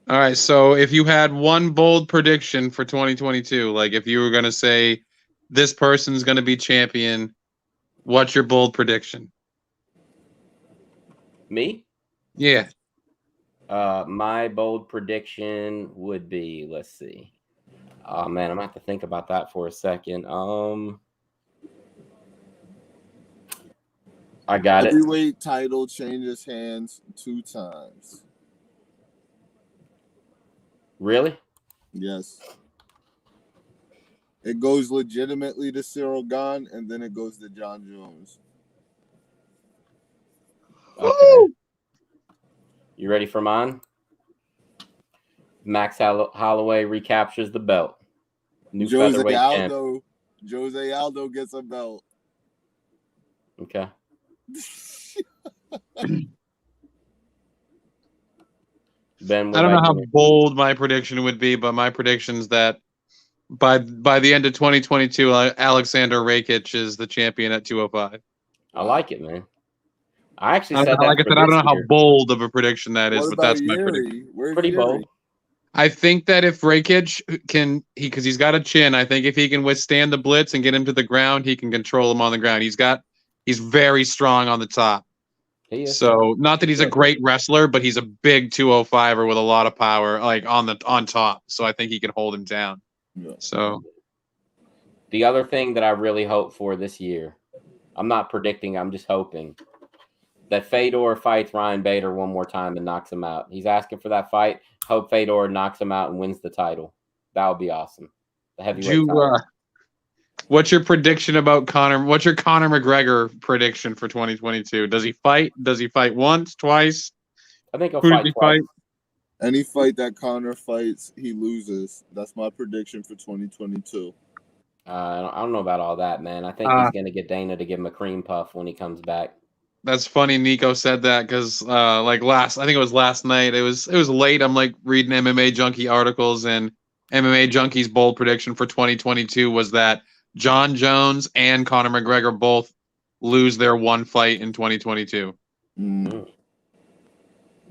All right, so if you had one bold prediction for 2022, like if you were going to say this person's going to be champion, what's your bold prediction? Me? Yeah. My bold prediction would be, let's see. Oh man, I'm gonna have to think about that for a second. I got it. Heavyweight title changes hands 2 times. Really? Yes. It goes legitimately to Cyril Gane, and then it goes to John Jones. Okay. You ready for mine? Max Holloway recaptures the belt. New featherweight champ. Jose Aldo gets a belt. Okay. Ben, I don't know how bold my prediction would be, but my prediction is that by the end of 2022, Alexander Rakic is the champion at 205. I like it, man. I actually said that. Like I said, I don't know how bold of a prediction that is, but that's my prediction. Pretty bold. I think that if Rakic can, because he's got a chin, I think if he can withstand the blitz and get him to the ground, he can control him on the ground. He's very strong on the top. So not that he's a great wrestler, but he's a big 205er with a lot of power, like on top. So I think he can hold him down. Yeah. So the other thing that I really hope for this year, I'm not predicting, I'm just hoping that Fedor fights Ryan Bader one more time and knocks him out. He's asking for that fight. Hope Fedor knocks him out and wins the title. That would be awesome. The heavyweight title. What's your prediction about Conor? What's your Conor McGregor prediction for 2022? Does he fight? Does he fight once, twice? I think he'll fight twice. Any fight that Conor fights, he loses. That's my prediction for 2022. I don't know about all that, man. I think he's going to get Dana to give him a cream puff when he comes back. That's funny. Nico said that because, I think it was last night. It was late. I'm like reading MMA Junkie articles, and MMA Junkie's bold prediction for 2022 was that John Jones and Conor McGregor both lose their one fight in 2022. No,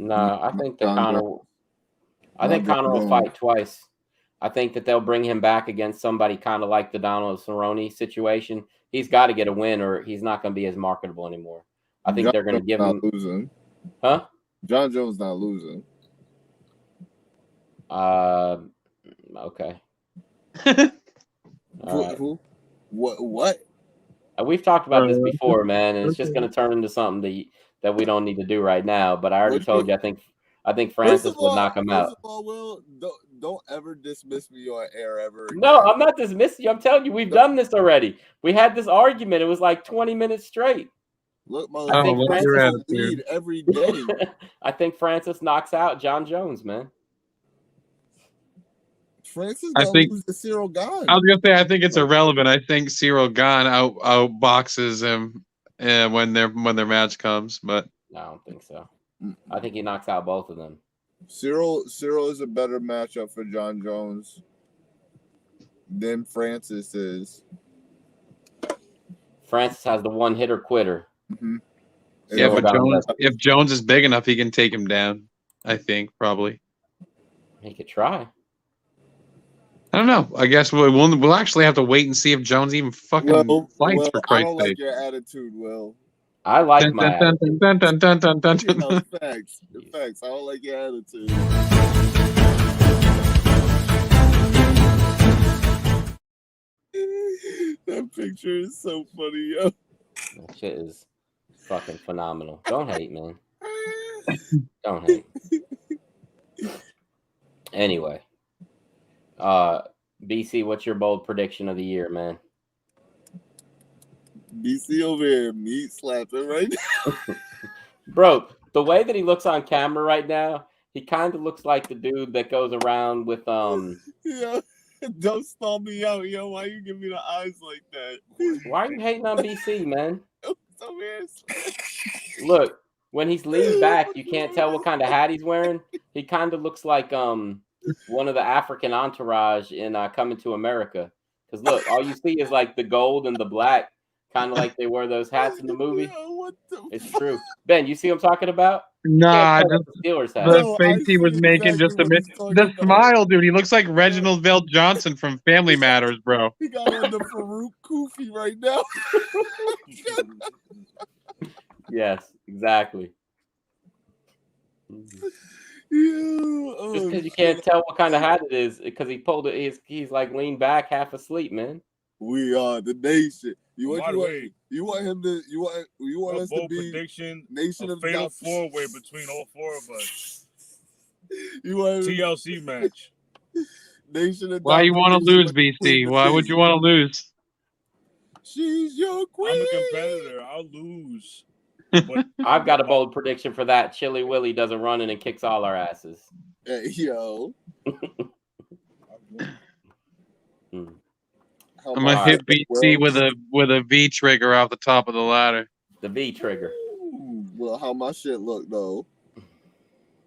I think that Conor will fight twice. I think that they'll bring him back against somebody kind of like the Donald Cerrone situation. He's got to get a win, or he's not going to be as marketable anymore. I think they're going to give him losing. Huh? John Jones not losing. Okay. Who? What? We've talked about this before, man, and it's just going to turn into something that we don't need to do right now. But I already told you, I think Francis would knock him out. First of all, Will, don't ever dismiss me on air ever again. No, I'm not dismissing you. I'm telling you, we've done this already. We had this argument. It was like 20 minutes straight. Look, I think Francis lead every day. I think Francis knocks out John Jones, man. Francis gonna lose to Cyril Gane. I was gonna say I think it's irrelevant. I think Cyril Gane outboxes him when their match comes, but no, I don't think so. I think he knocks out both of them. Cyril is a better matchup for John Jones than Francis is. Francis has the one hitter quitter. Mm-hmm. Yeah, but if Jones is big enough, he can take him down. I think probably. He could try. I don't know. I guess we'll actually have to wait and see if Jones even fucking fights for Christ's sake. I don't like your attitude, Will. I like my attitude. Facts. I don't like your attitude. That picture is so funny, yo. That shit is fucking phenomenal. Don't hate, man. Don't hate. Anyway, BC, what's your bold prediction of the year, man? BC over here, meat slapping right now. Bro, the way that he looks on camera right now, he kind of looks like the dude that goes around with Yeah, don't stall me out, yo. Why you give me the eyes like that? Why are you hating on BC, man? So weird. Look, when he's leaned back, you can't tell what kind of hat he's wearing. He kind of looks like one of the African entourage in Coming to America. Because look, all you see is like the gold and the black, kind of like they wear those hats in the movie. Yo, what the It's fuck? true. Ben, you see what I'm talking about? Nah, Can't tell just that's the Steelers hat. the No, face I he was see making exactly just a what bit. he's talking The about. smile, dude. He looks like Reginald Vell Johnson from Family Matters, bro. He got on the Farouk Kufi right now. Yes, exactly. Yeah, Just because you can't tell what kind of hat it is, because he pulled it, he's like leaned back, half asleep, man. We are the nation. By the way, You want him to? You want a us to bold be prediction, nation a of fatal doubt? four-way between all four of us. You want him, TLC match. nation of Why doubt you want to prediction lose, between BC? the Why would you want to lose? She's your queen. I'm a competitor. I'll lose. But I've got a bold prediction for that. Chili Willy does a run in and kicks all our asses. Hey, yo. How I'm gonna much hit it BC will- with a V trigger off the top of the ladder. The V trigger. Well, how my shit look though?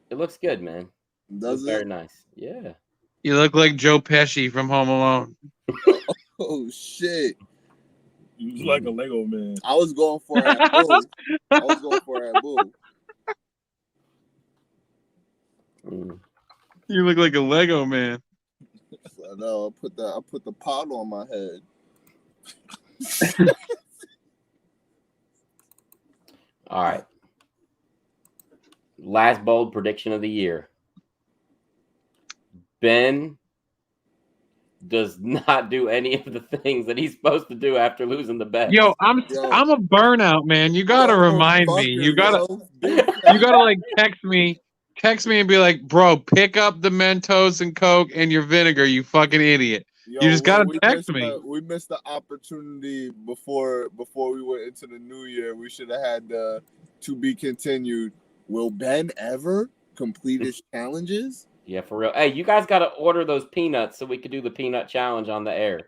It looks good, man. Does Very it? nice. Yeah. You look like Joe Pesci from Home Alone. Oh shit! he's like a Lego man. I was going for Abu. I was going for Abu. You look like a Lego man. I know. I put the pot on my head. All right. Last bold prediction of the year. Ben does not do any of the things that he's supposed to do after losing the bet. Yo, I'm a burnout, man. You gotta remind me. You gotta like text me and be like, bro, pick up the Mentos and Coke and your vinegar, you fucking idiot. Yo, You just gotta text me. We missed the opportunity before we went into the new year. We should have had to be continued. Will Ben ever complete his challenges? Yeah, for real. Hey, you guys got to order those peanuts so we could do the peanut challenge on the air.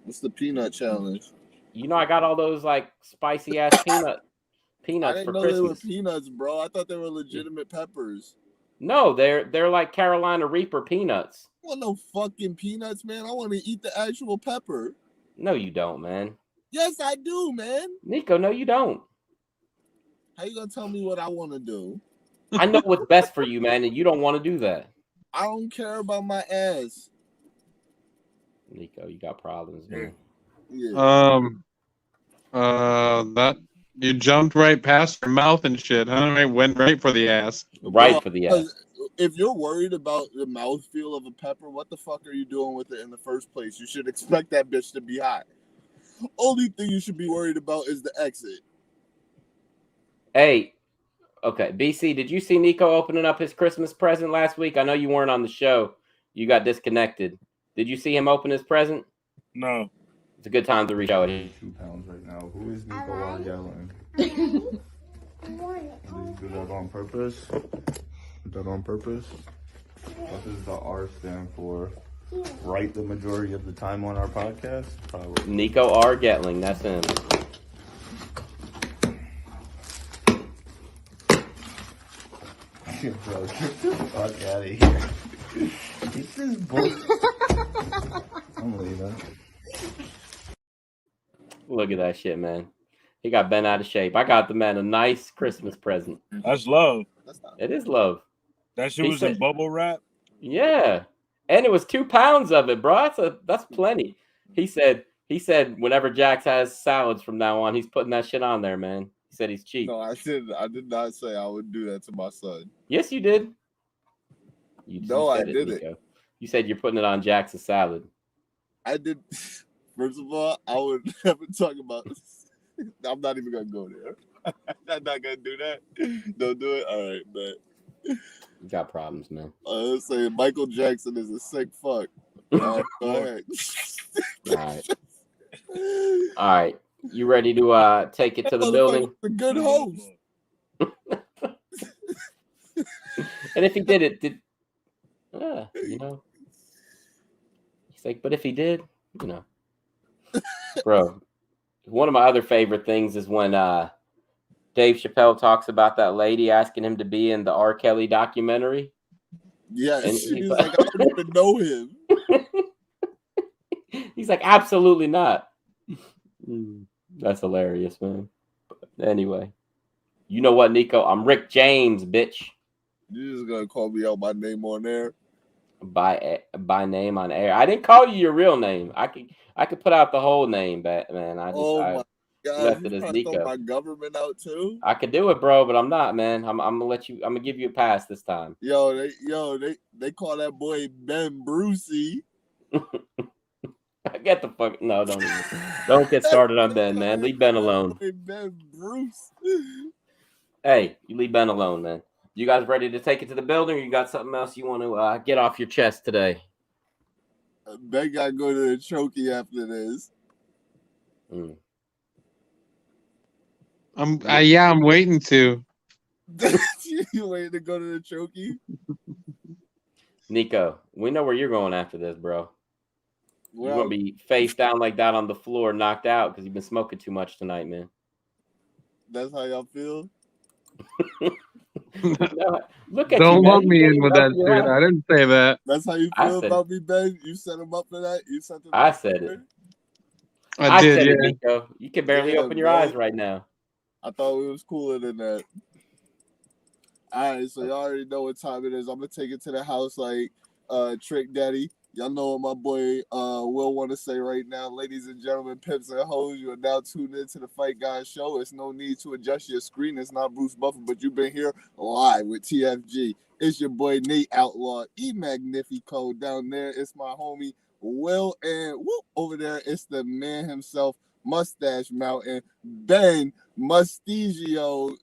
What's the peanut challenge? You know, I got all those like spicy ass peanuts I didn't for know Christmas. they were peanuts, bro. I thought they were legitimate peppers. No, they're like Carolina Reaper peanuts. I want no fucking peanuts, man. I want to eat the actual pepper. No, you don't, man. Yes, I do, man. Nico, no, you don't. How you gonna tell me what I want to do? I know what's best for you, man, and you don't want to do that. I don't care about my ass. Nico, you got problems, man. Yeah. That you jumped right past your mouth and shit. I went right for the ass. Right for the ass. If you're worried about the mouthfeel of a pepper, what the fuck are you doing with it in the first place? You should expect that bitch to be hot. Only thing you should be worried about is the exit. Hey, okay, BC, did you see Nico opening up his Christmas present last week? I know you weren't on the show. You got disconnected. Did you see him open his present? No. It's a good time to reach out. 2 pounds right now. Who is Nico Wargallon? Did you do that on purpose? Did that on purpose? What does the R stand for? Right the majority of the time on our podcast? Probably. Nico R. Getling, that's him. Bro, get the fuck out of here. This is bullshit. I'm leaving. Look at that shit, man. He got bent out of shape. I got the man a nice Christmas present. That's love. It is love. That shit He was said- in bubble wrap. Yeah. And it was 2 pounds of it, bro. That's plenty. He said whenever Jax has salads from now on, he's putting that shit on there, man. He said he's cheap. No, I did not say I would do that to my son. Yes, you did. You No, I said didn't. Nico. You said you're putting it on Jax's salad. I did. First of all, I would never talk about. I'm not even gonna go there. I'm not gonna do that. Don't do it. All right, but You got problems, man. let's say Michael Jackson is a sick fuck. Go ahead. All right. All right. You ready to take it to the building? A good host. And if he did it, you know, he's like, but if he did, you know, bro. One of my other favorite things is when Dave Chappelle talks about that lady asking him to be in the R. Kelly documentary. Yes, And he's like, I don't even know him. He's like, absolutely not. That's hilarious, man. But anyway, you know what, Nico? I'm Rick James, bitch. You're just gonna call me out by name on there. By name on air. I didn't call you your real name. I could put out the whole name, but man, I my God, left you it as trying to throw Nico. my government out too? I could do it, bro, but I'm not, man. I'm gonna give you a pass this time. They call that boy Ben Brucey. Get the fuck don't get started on Ben, man. Leave Ben alone. Ben Bruce. Hey, you leave Ben alone, man. You guys ready to take it to the building, or you got something else you want to get off your chest today? Ben gotta go to the chokey after this. I'm waiting to. You waiting to go to the chokey? Nico, we know where you're going after this, bro. Well, you're gonna be face down like that on the floor, knocked out because you've been smoking too much tonight, man. That's how y'all feel? No, look at Don't you, man. lump me in with that shit. I didn't say that. That's how you feel about me, Ben? You set him up for that? You set him I up said for it. I did, said yeah. it, Nico. You can barely open your eyes right now. I thought it was cooler than that. All right, so y'all already know what time it is. I'm gonna take it to the house like Trick Daddy. Y'all know what my boy Will want to say right now. Ladies and gentlemen, pimps and hoes, you are now tuned into the Fight Guys show. It's no need to adjust your screen. It's not Bruce Buffer, but you've been here live with TFG. It's your boy Nate Outlaw, Magnifico down there. It's my homie Will, and over there, it's the man himself, Mustache Mountain, Ben Mustigio.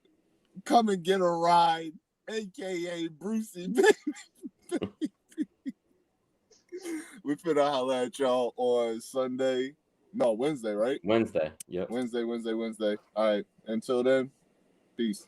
Come and get a ride, a.k.a. Brucey. We finna holla at y'all on Wednesday, right? Wednesday, yep. Wednesday. All right, until then, peace.